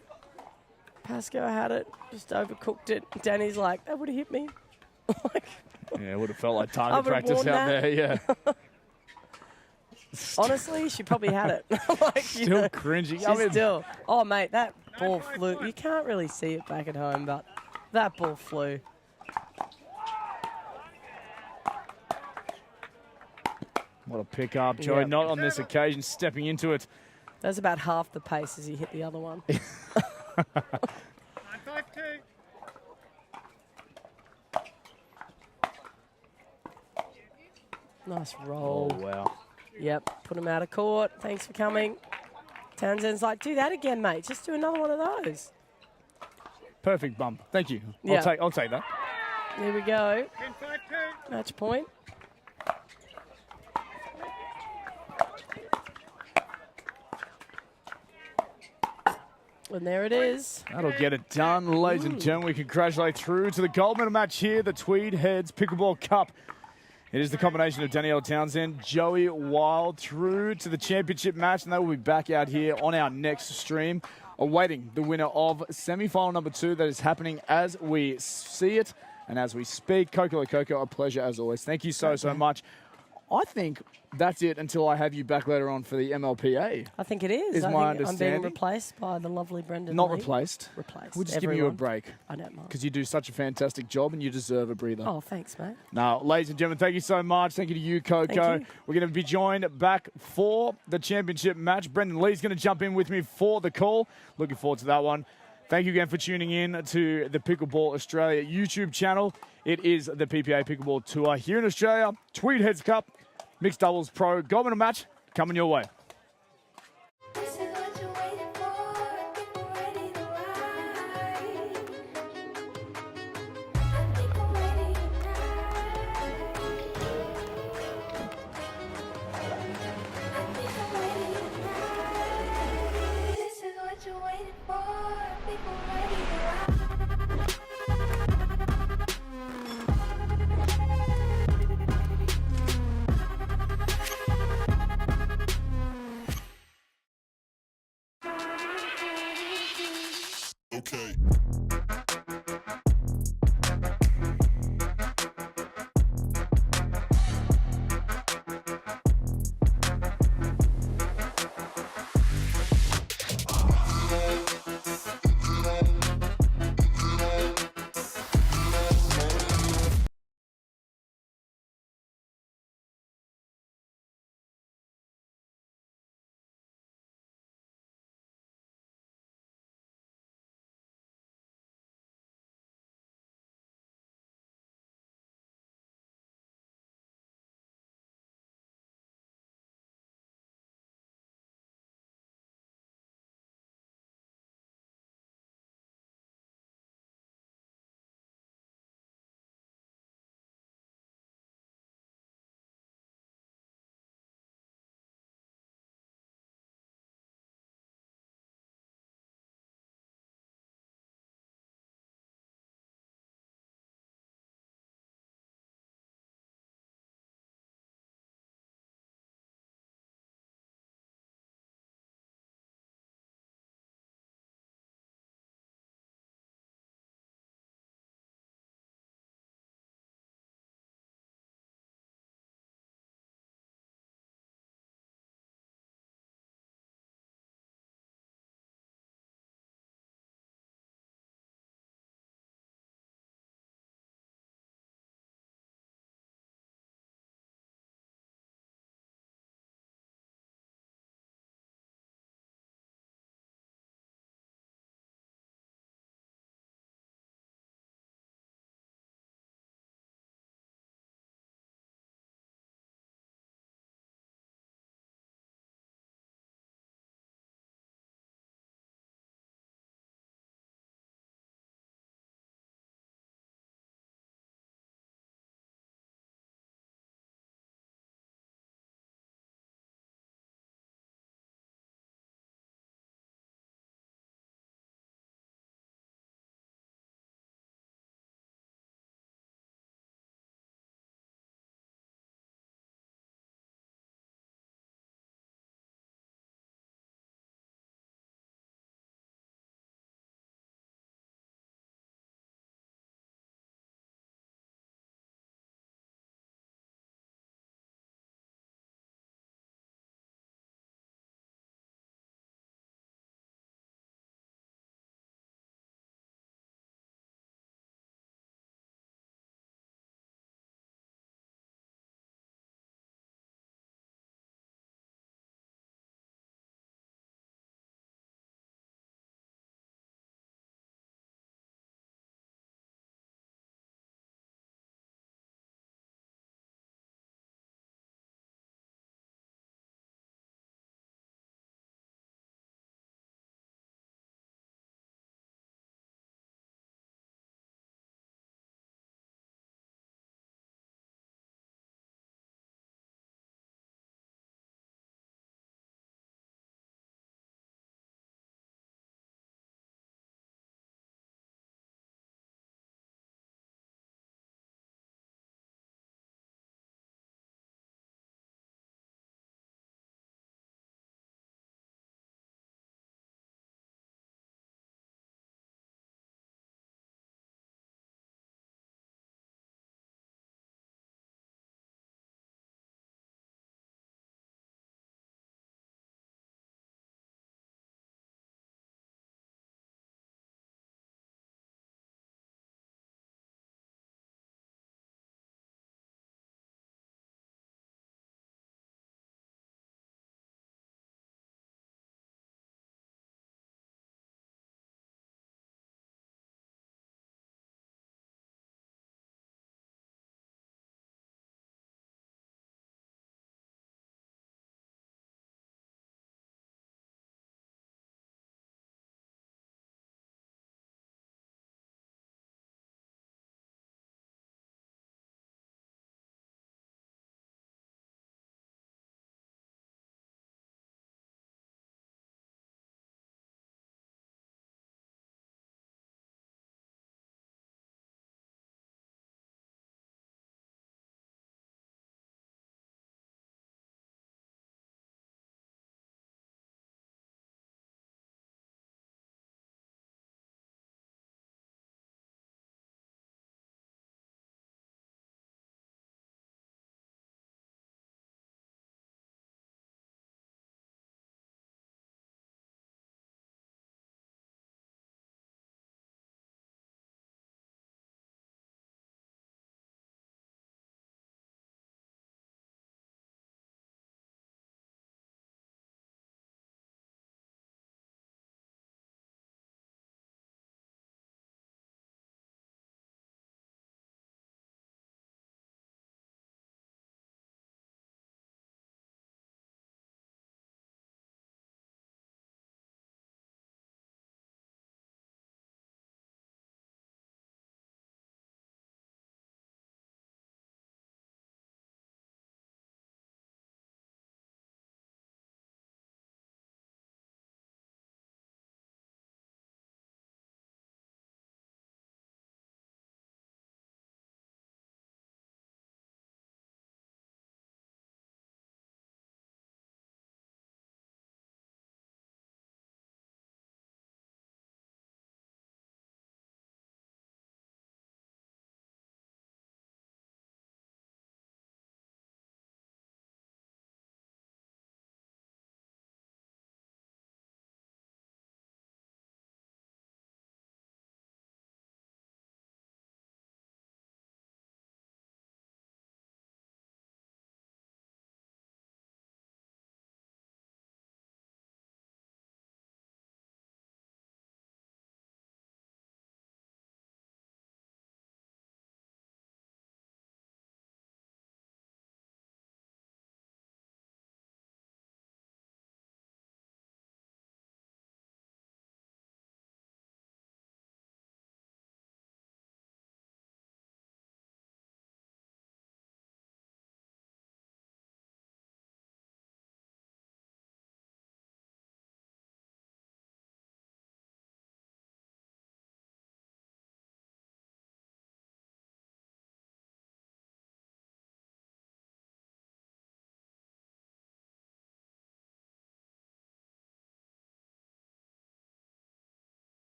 Pascoe had it, just overcooked it. Danny's like, that would have hit me. Yeah, it would have felt like I target would've practice worn out that. there, yeah. Honestly, she probably had it. Still cringing. I She's mean, still. Oh, mate, that ball flew. You can't really see it back at home, but that ball flew. what a pick-up. Joey, Yep. not on this occasion, stepping into it. That was about half the pace as he hit the other one. 5-2. Nice Oh, roll. wow. Yep, put him out of court. Thanks for coming. Townsend's like, do that again, mate. Just do another one of those. Perfect bump. Thank you. Yeah. I'll take that. There we go. 10-5-2. Match point. And there it is. That'll get it done, ladies and gentlemen. We congratulate through to the gold medal match here, the Tweed Heads Pickleball Cup. It is the combination of Danielle Townsend, Joey Wild through to the championship match, and they will be back out here on our next stream, awaiting the winner of semi-final number 2 that is happening as we see it and as we speak. Coco, a pleasure as always. Thank you so much. I think that's it until I have you back later on for the MLPA. I think it is. Is I my think I'm understanding. being replaced by the lovely Brendan Not Lee. replaced. Replaced. We're just giving you a Everyone. break I don't mind. because you do such a fantastic job and you deserve a breather. Oh, thanks, mate. Now, ladies and gentlemen, thank you so much. Thank you to you, Coco. Thank you. We're going to be joined back for the championship match. Brendan Lee's going to jump in with me for the call. Looking forward to that one. Thank you again for tuning in to the Pickleball Australia YouTube channel. It is the PPA Pickleball Tour here in Australia. Tweed Heads Cup, Mixed Doubles Pro Gold Medal match coming your way.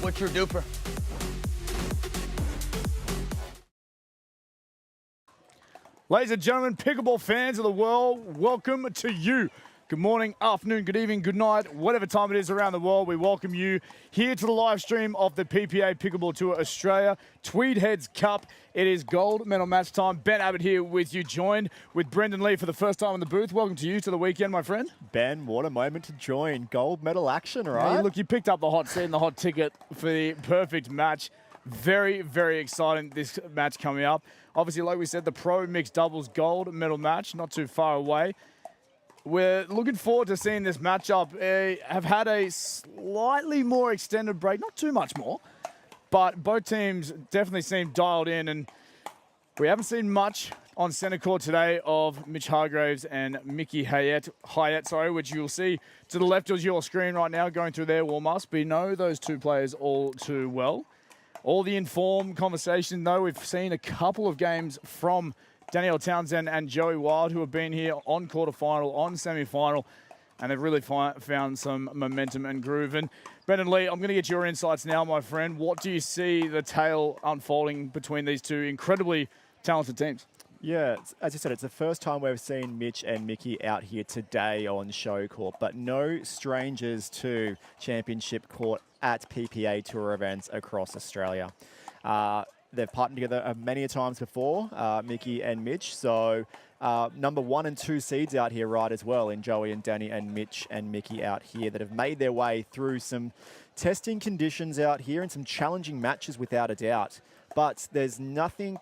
What's your duper? Ladies and gentlemen, pickleball fans of the world, welcome to you. Good morning, afternoon, good evening, good night, whatever time it is around the world, we welcome you here to the live stream of the PPA Pickleball Tour Australia Tweed Heads Cup. It is gold medal match time. Ben Abbott here with you, joined with Brendan Lee for the first time in the booth. Welcome to you to the weekend, my friend. Ben, what a moment to join. Gold medal action, right? Hey, look, you picked up the hot seat and the hot ticket for the perfect match. Very, very exciting, this match coming up. Obviously, like we said, the pro mixed doubles gold medal match, not too far away. We're looking forward to seeing this matchup. Have had a slightly more extended break, not too much more, but both teams definitely seem dialed in, and we haven't seen much on centre court today of Mitch Hargraves and Mickey Hayet, which you'll see to the left of your screen right now going through their warm-ups. We know those two players all too well. All the informed conversation, though, we've seen a couple of games from Danielle Townsend and Joey Wild, who have been here on quarterfinal, on semi-final, and they've really found some momentum and groove. And Brendan Lee, I'm going to get your insights now, my friend. What do you see the tale unfolding between these two incredibly talented teams? Yeah, as you said, it's the first time we've seen Mitch and Mickey out here today on show court, but no strangers to championship court at PPA tour events across Australia. They've partnered together many a times before, Mickey and Mitch. So number 1 and 2 seeds out here, right, as well, in Joey and Danny and Mitch and Mickey out here that have made their way through some testing conditions out here and some challenging matches without a doubt. But there's nothing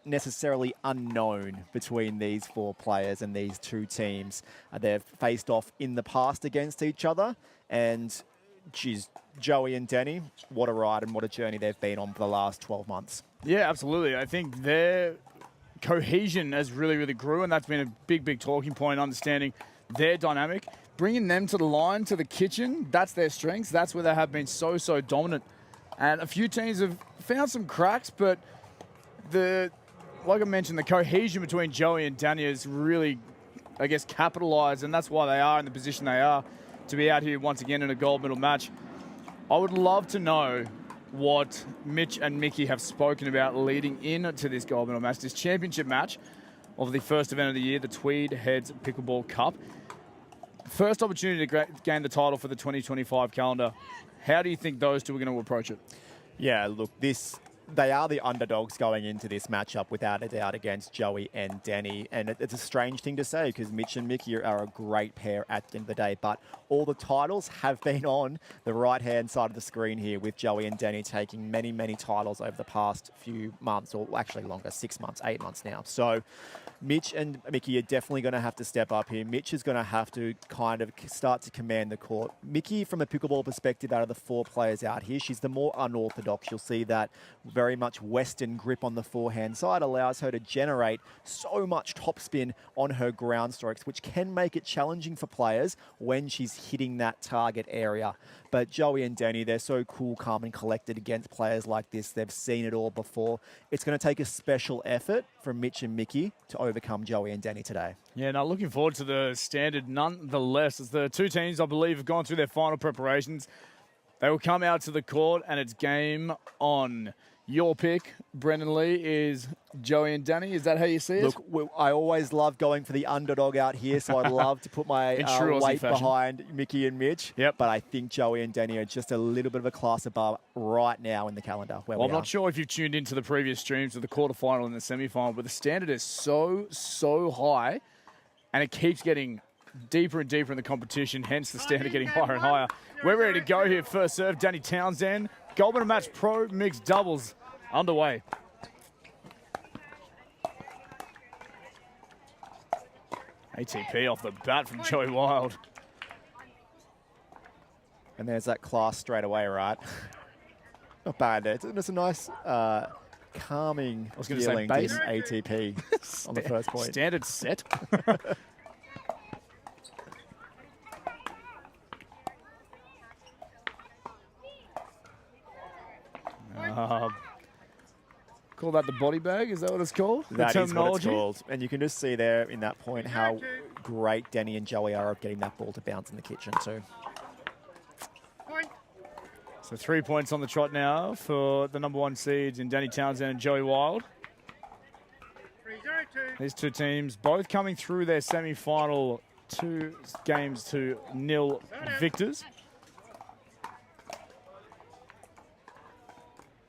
necessarily unknown between these 4 players and these 2 teams. They've faced off in the past against each other, and geez, Joey and Danny, what a ride and what a journey they've been on for the last 12 months. Yeah, absolutely. I think their cohesion has really, really grew, and that's been a big, big talking point, understanding their dynamic. Bringing them to the line, to the kitchen, that's their strengths. That's where they have been so, so dominant. And a few teams have found some cracks, but like I mentioned, the cohesion between Joey and Danny is really, I guess, capitalised, and that's why they are in the position they are to be out here once again in a gold medal match. I would love to know what Mitch and Mickey have spoken about leading into this gold medal match, this championship match of the first event of the year, the Tweed Heads Pickleball Cup. First opportunity to gain the title for the 2025 calendar. How do you think those two are going to approach it? Yeah, look, they are the underdogs going into this matchup without a doubt against Joey and Danny. And it's a strange thing to say because Mitch and Mickey are a great pair at the end of the day. But all the titles have been on the right-hand side of the screen here, with Joey and Danny taking many, many titles over the past few months, or actually longer, 6 months, 8 months now. So Mitch and Mickey are definitely going to have to step up here. Mitch is going to have to kind of start to command the court. Mickey, from a pickleball perspective, out of the 4 players out here, she's the more unorthodox. You'll see that very much Western grip on the forehand side allows her to generate so much topspin on her ground strokes, which can make it challenging for players when she's hitting that target area. But Joey and Danny, they're so cool, calm and collected against players like this. They've seen it all before. It's going to take a special effort from Mitch and Mickey to overcome Joey and Danny today. Yeah, now looking forward to the standard nonetheless, as the 2 teams, I believe, have gone through their final preparations. They will come out to the court and it's game on. Your pick, Brendan Lee, is Joey and Danny. Is that how you see it? Look, I always love going for the underdog out here, so I'd love to put my weight behind Mickey and Mitch. Yep. But I think Joey and Danny are just a little bit of a class above right now in the calendar. Well, I'm not sure if you've tuned into the previous streams of the quarterfinal and the semi-final, but the standard is so, so high, and it keeps getting deeper and deeper in the competition, hence the standard getting higher and higher. We're ready to go here. First serve, Danny Townsend. Gold medal match pro mixed doubles underway. ATP off the bat from Joey Wild. And there's that class straight away, right? Not bad. It's a nice calming feeling to ATP on the first point. Standard set. Call that the body bag? Is that what it's called? That is what it's called. And you can just see there in that point how great Danny and Joey are at getting that ball to bounce in the kitchen too. So 3 points on the trot now for the number 1 seeds in Danny Townsend and Joey Wild. 3-0-2. These two teams both coming through their semi-final 2-0 victors.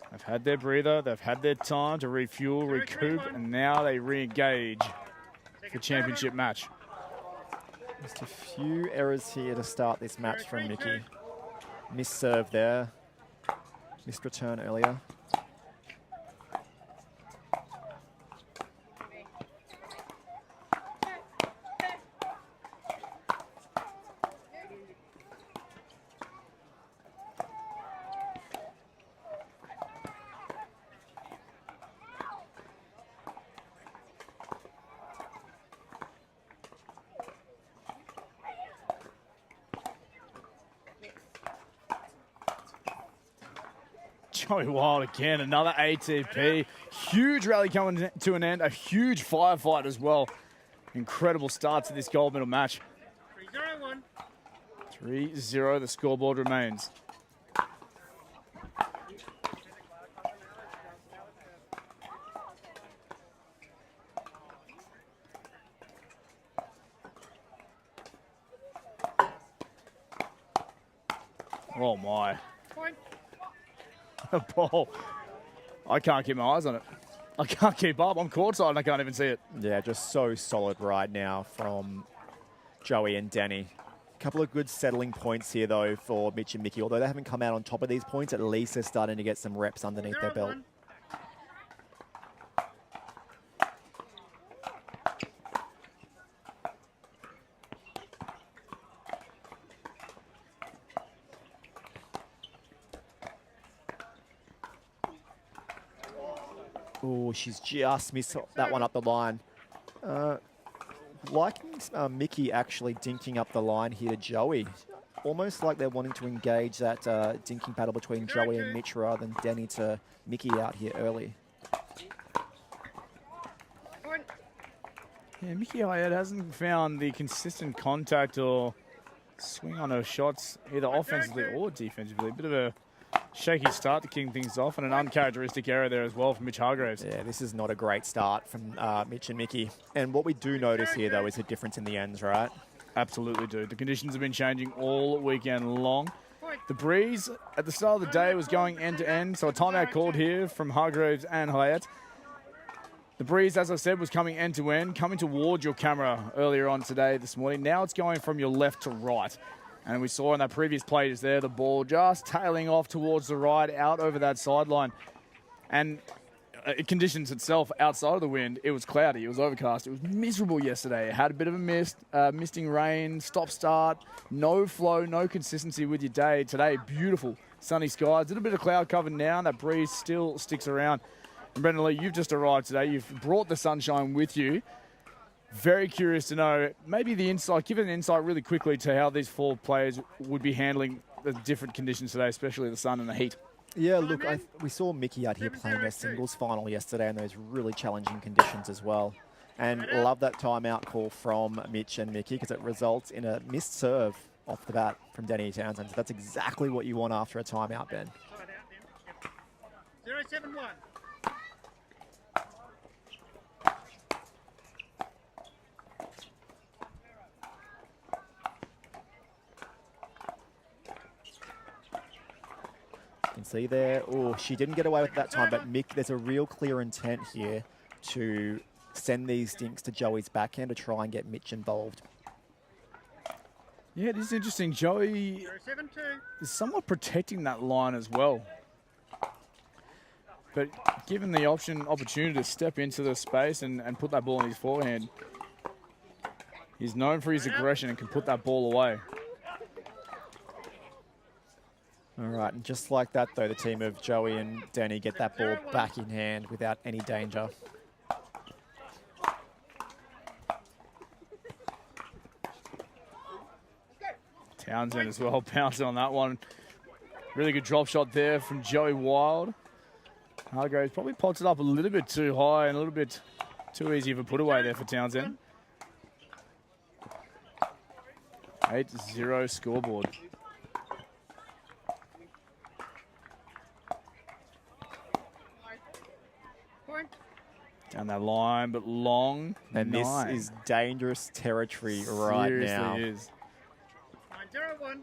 They've had their breather, they've had their time to refuel, recoup, and now they re-engage the championship match. Just a few errors here to start this match from Mickey. Missed serve there. Missed return earlier. Joey Wild again, another ATP. Huge rally coming to an end, a huge firefight as well. Incredible start to this gold medal match. 3-0-1. 3-0, the scoreboard remains. Oh my. Point. The ball. I can't keep my eyes on it. I can't keep up. I'm courtside and I can't even see it. Yeah, just so solid right now from Joey and Danny. A couple of good settling points here, though, for Mitch and Mickey. Although they haven't come out on top of these points, at least they're starting to get some reps underneath their belt. 0-1. Oh, she's just missed that one up the line. Liking Mickey actually dinking up the line here to Joey. Almost like they're wanting to engage that dinking battle between Joey and Mitch rather than Danny to Mickey out here early. Point. Yeah, Mickey Hayat hasn't found the consistent contact or swing on her shots, either offensively or defensively. A bit of a shaky start to kicking things off, and an uncharacteristic error there as well from Mitch Hargraves. Yeah, this is not a great start from Mitch and Mickey. And what we do notice here, though, is a difference in the ends, right? Absolutely do. The conditions have been changing all weekend long. The breeze at the start of the day was going end to end, so a timeout called here from Hargraves and Hayat. The breeze, as I said, was coming end to end, coming towards your camera earlier on today, this morning. Now it's going from your left to right. And we saw in that previous play just there, the ball just tailing off towards the right, out over that sideline. And it conditions itself outside of the wind. It was cloudy, it was overcast, it was miserable yesterday. It had a bit of a mist, misting rain, stop-start, no flow, no consistency with your day. Today, beautiful sunny skies, a little bit of cloud cover now, and that breeze still sticks around. And Brendan Lee, you've just arrived today. You've brought the sunshine with you. Very curious to know, maybe the insight, give an insight really quickly to how these 4 players would be handling the different conditions today, especially the sun and the heat. Yeah, look, we saw Mickey out here playing their singles final yesterday in those really challenging conditions as well. And love that timeout call from Mitch and Mickey because it results in a missed serve off the bat from Danny Townsend. So that's exactly what you want after a timeout, Ben. 0-7-1. You can see there, oh, she didn't get away with that time, but Mick, there's a real clear intent here to send these dinks to Joey's backhand to try and get Mitch involved. Yeah, it is interesting. Joey 0-7-2. is somewhat protecting that line as well. But given the opportunity to step into the space and put that ball in his forehand, he's known for his aggression and can put that ball away. All right, and just like that, though, the team of Joey and Danny get that ball back in hand without any danger. Townsend as well, pouncing on that one. Really good drop shot there from Joey Wild. Hargraves probably pots it up a little bit too high and a little bit too easy of a put away there for Townsend. 8-0 scoreboard. Down that line, but long. And nine. this is dangerous territory right now. Seriously is. 901.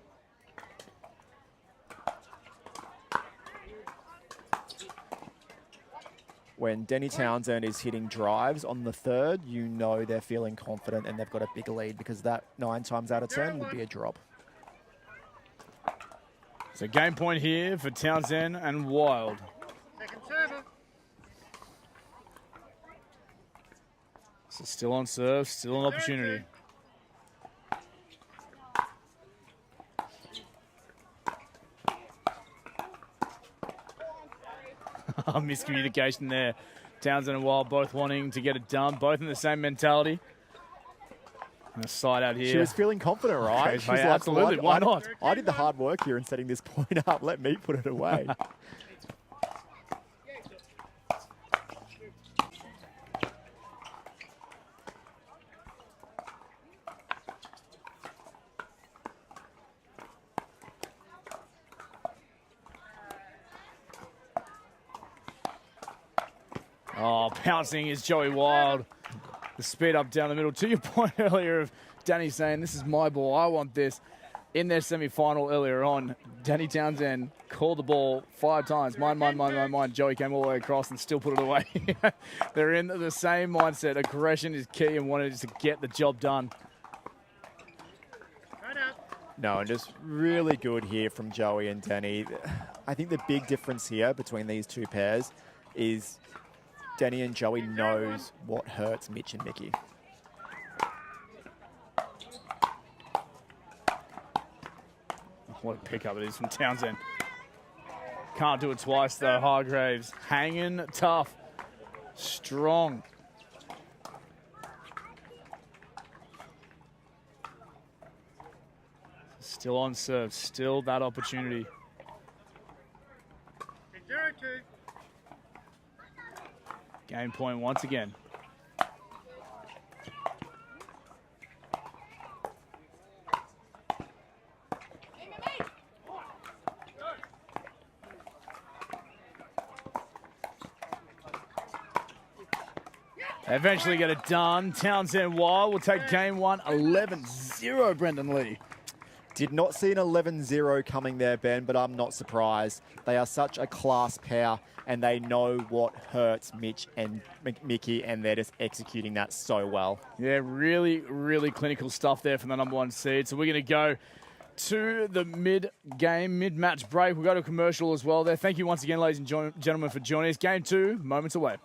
When Denny Townsend is hitting drives on the third, you know they're feeling confident and they've got a big lead, because that 9 times out of 10 would be a drop. So game point here for Townsend and Wild. Second server. So still on serve, still an opportunity. Miscommunication there. Townsend and Wild both wanting to get it done, both in the same mentality. And a side out here. She was feeling confident, right? Okay, She was mate, absolutely. Why not? I did the hard work here in setting this point up. Let me put it away. Oh, pouncing is Joey Wild. The speed up down the middle. To your point earlier of Danny saying, this is my ball, I want this. In their semi-final earlier on, Danny Townsend called the ball 5 times. Mine, mine, mine, mine, mine. Joey came all the way across and still put it away. They're in the same mindset. Aggression is key and wanted to get the job done. Right up. No, and just really good here from Joey and Denny. I think the big difference here between these two pairs is Denny and Joey knows what hurts Mitch and Mickey. What a pickup it is from Townsend. Can't do it twice though. Hargraves hanging tough, strong. Still on serve, still that opportunity. 602. Game point once again. They eventually get it done. Townsend Wild will take game one 11-0, Brendan Lee. Did not see an 11-0 coming there, Ben, but I'm not surprised. They are such a class pair, and they know what hurts Mitch and Mickey, and they're just executing that so well. Yeah, really, really clinical stuff there from the #1 seed. So we're going to go to the mid-game, mid-match break. We'll go to commercial as well there. Thank you once again, ladies and gentlemen, for joining us. Game 2, moments away.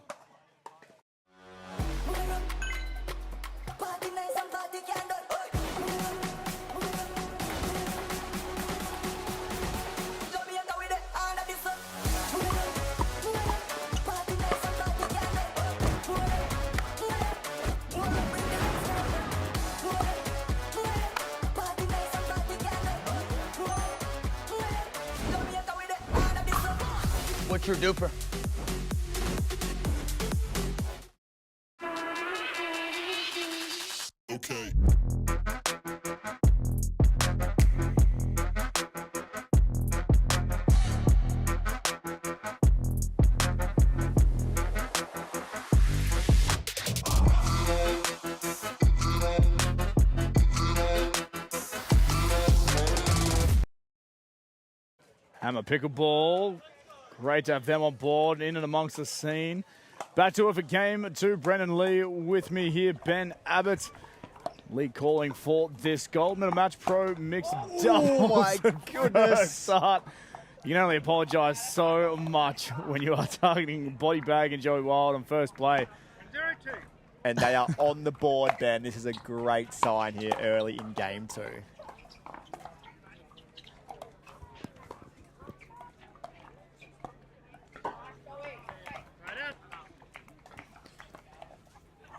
What's your DUPR? Okay. Hammer Pickleball. Great to have them on board, in and amongst the scene. Back to it for game 2. Brendan Lee with me here. Ben Abbott. Lee calling for this gold medal match pro mixed doubles. Oh my goodness. Start. You can only apologise so much when you are targeting Body Bag and Joey Wild on first play. 02. And they are on the board, Ben. This is a great sign here early in game 2.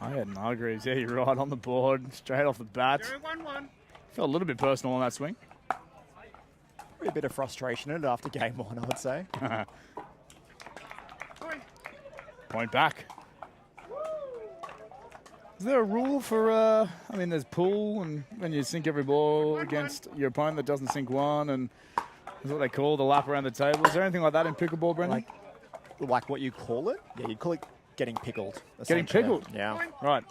I had Hargreaves. Yeah, you're right, on the board, straight off the bat. 011. Felt a little bit personal on that swing. A bit of frustration in it after game 1, I would say. Point back. Is there a rule for, I mean, there's pool, and when you sink every ball against your opponent that doesn't sink one, and that's what they call the lap around the table. Is there anything like that in pickleball, Brendan? Like what you call it? Yeah, you call it getting pickled. Getting essentially. pickled? Yeah. Right.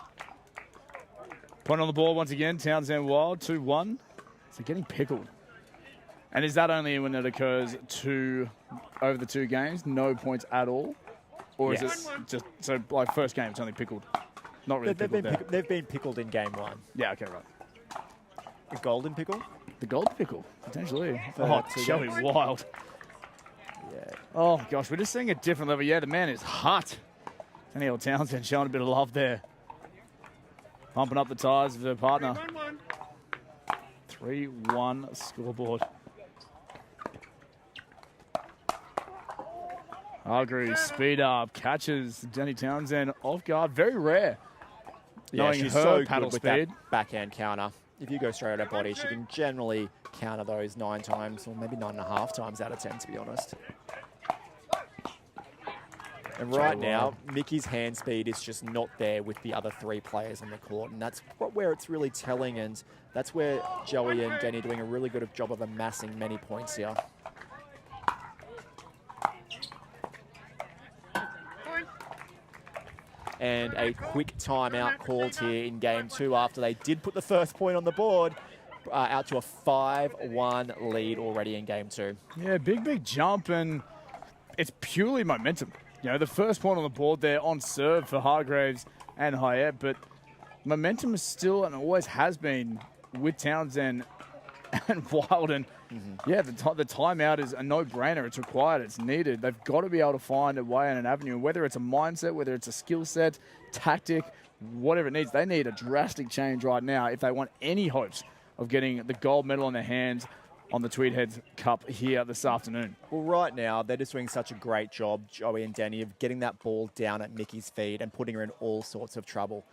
Point on the board once again. Townsend Wild, 2-1. So getting pickled. And is that only when it occurs over the 2 games? No points at all? Or is Yes. it just, so like first game, it's only pickled? Not really pickled there. They've been pickled in game 1. Yeah, okay, right. The golden pickle? The gold pickle, potentially. For Oh, 2 Shelby games. Wild. Yeah. Oh, gosh, we're just seeing a different level. Yeah, the man is hot. Daniel Townsend showing a bit of love there. Pumping up the tyres of her partner. 3-1-1. 3-1 scoreboard. Hargreaves, speed up, catches Danny Townsend off guard. Very rare. Yeah, Knowing she's her so paddle good with speed. that backhand counter. If you go straight at her body, she can generally counter those 9 times, or maybe 9.5 times out of 10, to be honest. And right now, Mickey's hand speed is just not there with the other 3 players on the court, and that's where it's really telling, and that's where Joey and Denny are doing a really good job of amassing many points here. Point. And a quick timeout called here in game 2 after they did put the first point on the board, out to a 5-1 lead already in game 2. Yeah, big jump, and it's purely momentum. You know, the first point on the board there on serve for Hargreaves and Hyatt, but momentum is still and always has been with Townsend and Wild. And yeah, the timeout is a no-brainer. It's required. It's needed. They've got to be able to find a way and an avenue, whether it's a mindset, whether it's a skill set, tactic, whatever it needs. They need a drastic change right now if they want any hopes of getting the gold medal in their hands on the Tweed Heads Cup here this afternoon. Well, right now, they're just doing such a great job, Joey and Danny, of getting that ball down at Mickey's feet and putting her in all sorts of trouble.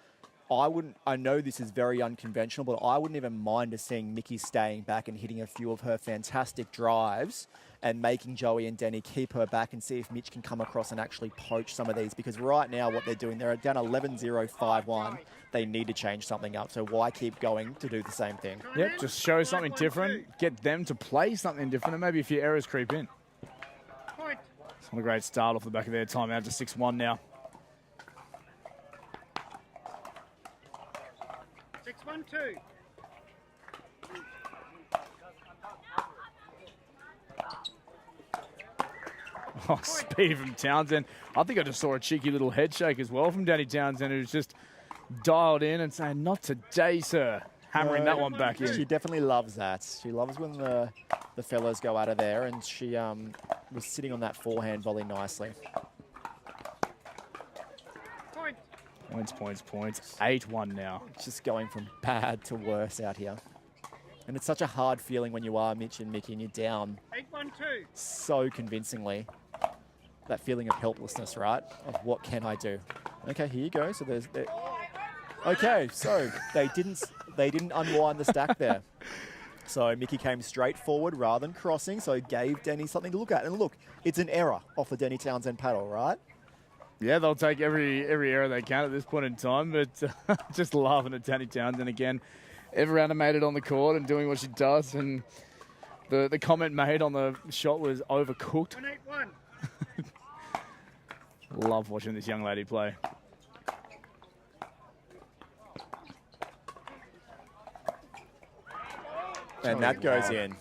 I know this is very unconventional, but I wouldn't even mind to seeing Mickey staying back and hitting a few of her fantastic drives and making Joey and Danny keep her back and see if Mitch can come across and actually poach some of these. Because right now, what they're doing, they're down 11-0, 5-1. They need to change something up. So why keep going to do the same thing? Yep, just show something different, get them to play something different, and maybe a few errors creep in. Point. It's not a great start off the back of their timeout to 6-1 now. 6-1-2. Oh, speed from Townsend. I think I just saw a cheeky little head shake as well from Danny Townsend, who's just dialed in and saying, "Not today, sir." Hammering that one back in. She definitely loves that. She loves when the fellas go out of there, and she was sitting on that forehand volley nicely. Point. Points. 8-1 now. It's just going from bad to worse out here. And it's such a hard feeling when you are Mitch and Mickey and you're down 8-1-2. so convincingly. That feeling of helplessness, right? Of what can I do? Okay, here you go. So okay, so they didn't unwind the stack there. So Mickey came straight forward rather than crossing, so gave Denny something to look at. And look, it's an error off the Denny Townsend paddle, right? Yeah, they'll take every error they can at this point in time, but just laughing at Danny Townsend again. Ever animated on the court and doing what she does, and the comment made on the shot was overcooked. 1-8-1. Love watching this young lady play. And that goes in.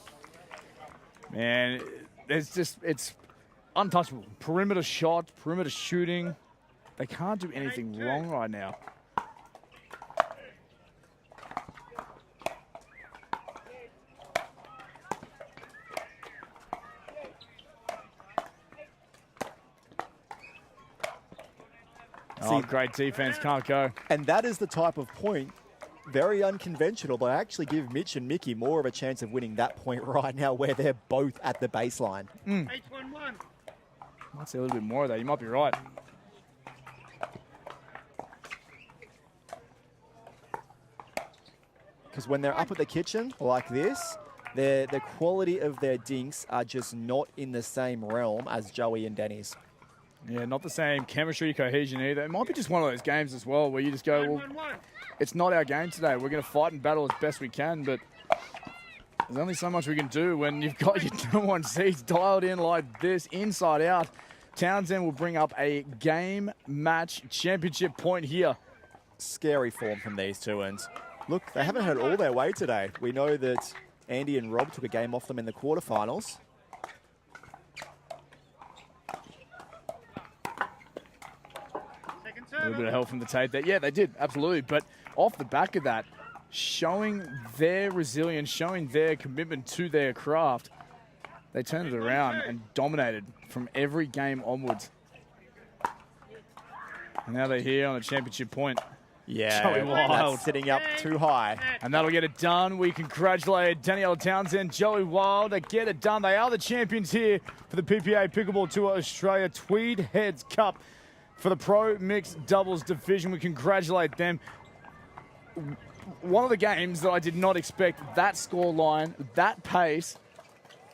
Man, it's untouchable. Perimeter shot, perimeter shooting. They can't do anything wrong right now. Oh, great defense, can't go. And that is the type of point, very unconventional, but I actually give Mitch and Mickey more of a chance of winning that point right now where they're both at the baseline. 8-1-1. Might see a little bit more of that. You might be right. Because when they're up at the kitchen like this, the quality of their dinks are just not in the same realm as Joey and Denny's. Yeah, not the same chemistry, cohesion either. It might be just one of those games as well where you just go, well, 9-1-1. it's not our game today. We're going to fight and battle as best we can, but there's only so much we can do when you've got your number one seeds dialed in like this, inside out. Townsend will bring up a game match championship point here. Scary form from these two, and look, they haven't had all their way today. We know that Andy and Rob took a game off them in the quarterfinals. Second A little bit serve. of help from the tape there. Yeah, they did, absolutely. But off the back of that, showing their resilience, showing their commitment to their craft, they turned it around and dominated from every game onwards. And now they're here on a championship point. Yeah, Joey Wild. that's sitting up too high. And that'll get it done. We congratulate Danielle Townsend, Joey Wild to get it done. They are the champions here for the PPA Pickleball Tour Australia Tweed Heads Cup for the Pro Mixed Doubles Division. We congratulate them. One of the games that I did not expect, that score line, that pace,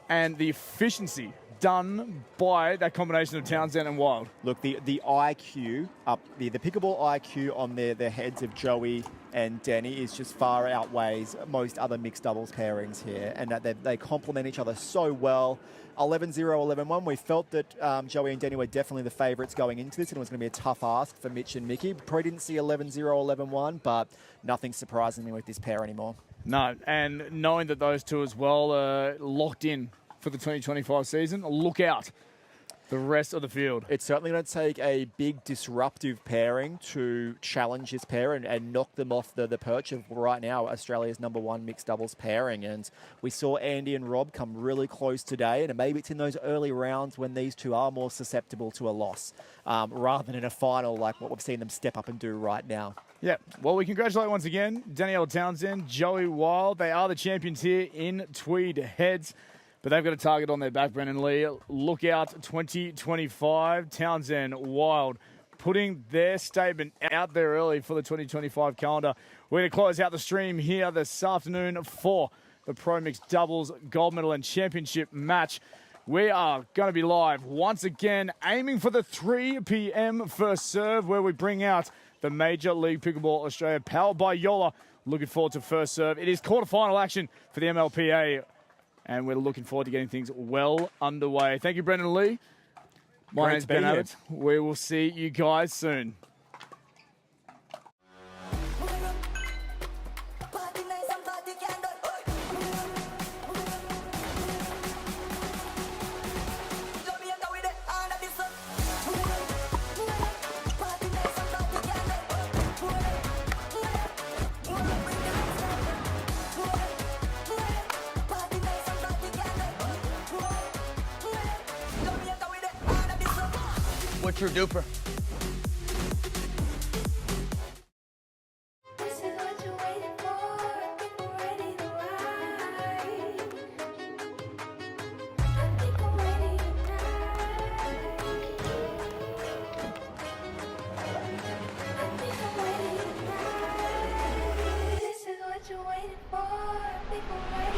and the efficiency done by that combination of Townsend and Wild. Look, the IQ up, the pickleball IQ on their heads of Joey and Denny is just far outweighs most other mixed doubles pairings here, and that they complement each other so well. 11-0, 11-1. We felt that Joey and Denny were definitely the favourites going into this, and it was going to be a tough ask for Mitch and Mickey. Probably didn't see 11-0, 11-1, but nothing surprising me with this pair anymore. No, and knowing that those two as well are locked in for the 2025 season, look out the rest of the field. It's certainly going to take a big disruptive pairing to challenge this pair and knock them off the perch of right now Australia's #1 mixed doubles pairing. And we saw Andy and Rob come really close today, and maybe it's in those early rounds when these two are more susceptible to a loss rather than in a final like what we've seen them step up and do right now. Yeah, well, we congratulate once again Danielle Townsend, Joey Wild. They are the champions here in Tweed Heads. But they've got a target on their back, Brendan Lee. Look out 2025. Townsend, Wild, putting their statement out there early for the 2025 calendar. We're going to close out the stream here this afternoon for the Pro Mixed Doubles Gold Medal and Championship match. We are going to be live once again, aiming for the 3 p.m. first serve, where we bring out the Major League Pickleball Australia, powered by Yola. Looking forward to first serve. It is quarterfinal action for the MLPA. And we're looking forward to getting things well underway. Thank you, Brendan Lee. My Great name's to be Ben here. Abbott. We will see you guys soon. What's your DUPR? This is what you're waiting for. I think we're ready to ride. I think I'm ready tonight. I think I'm ready tonight. This is what you're waiting for. I think we're ready.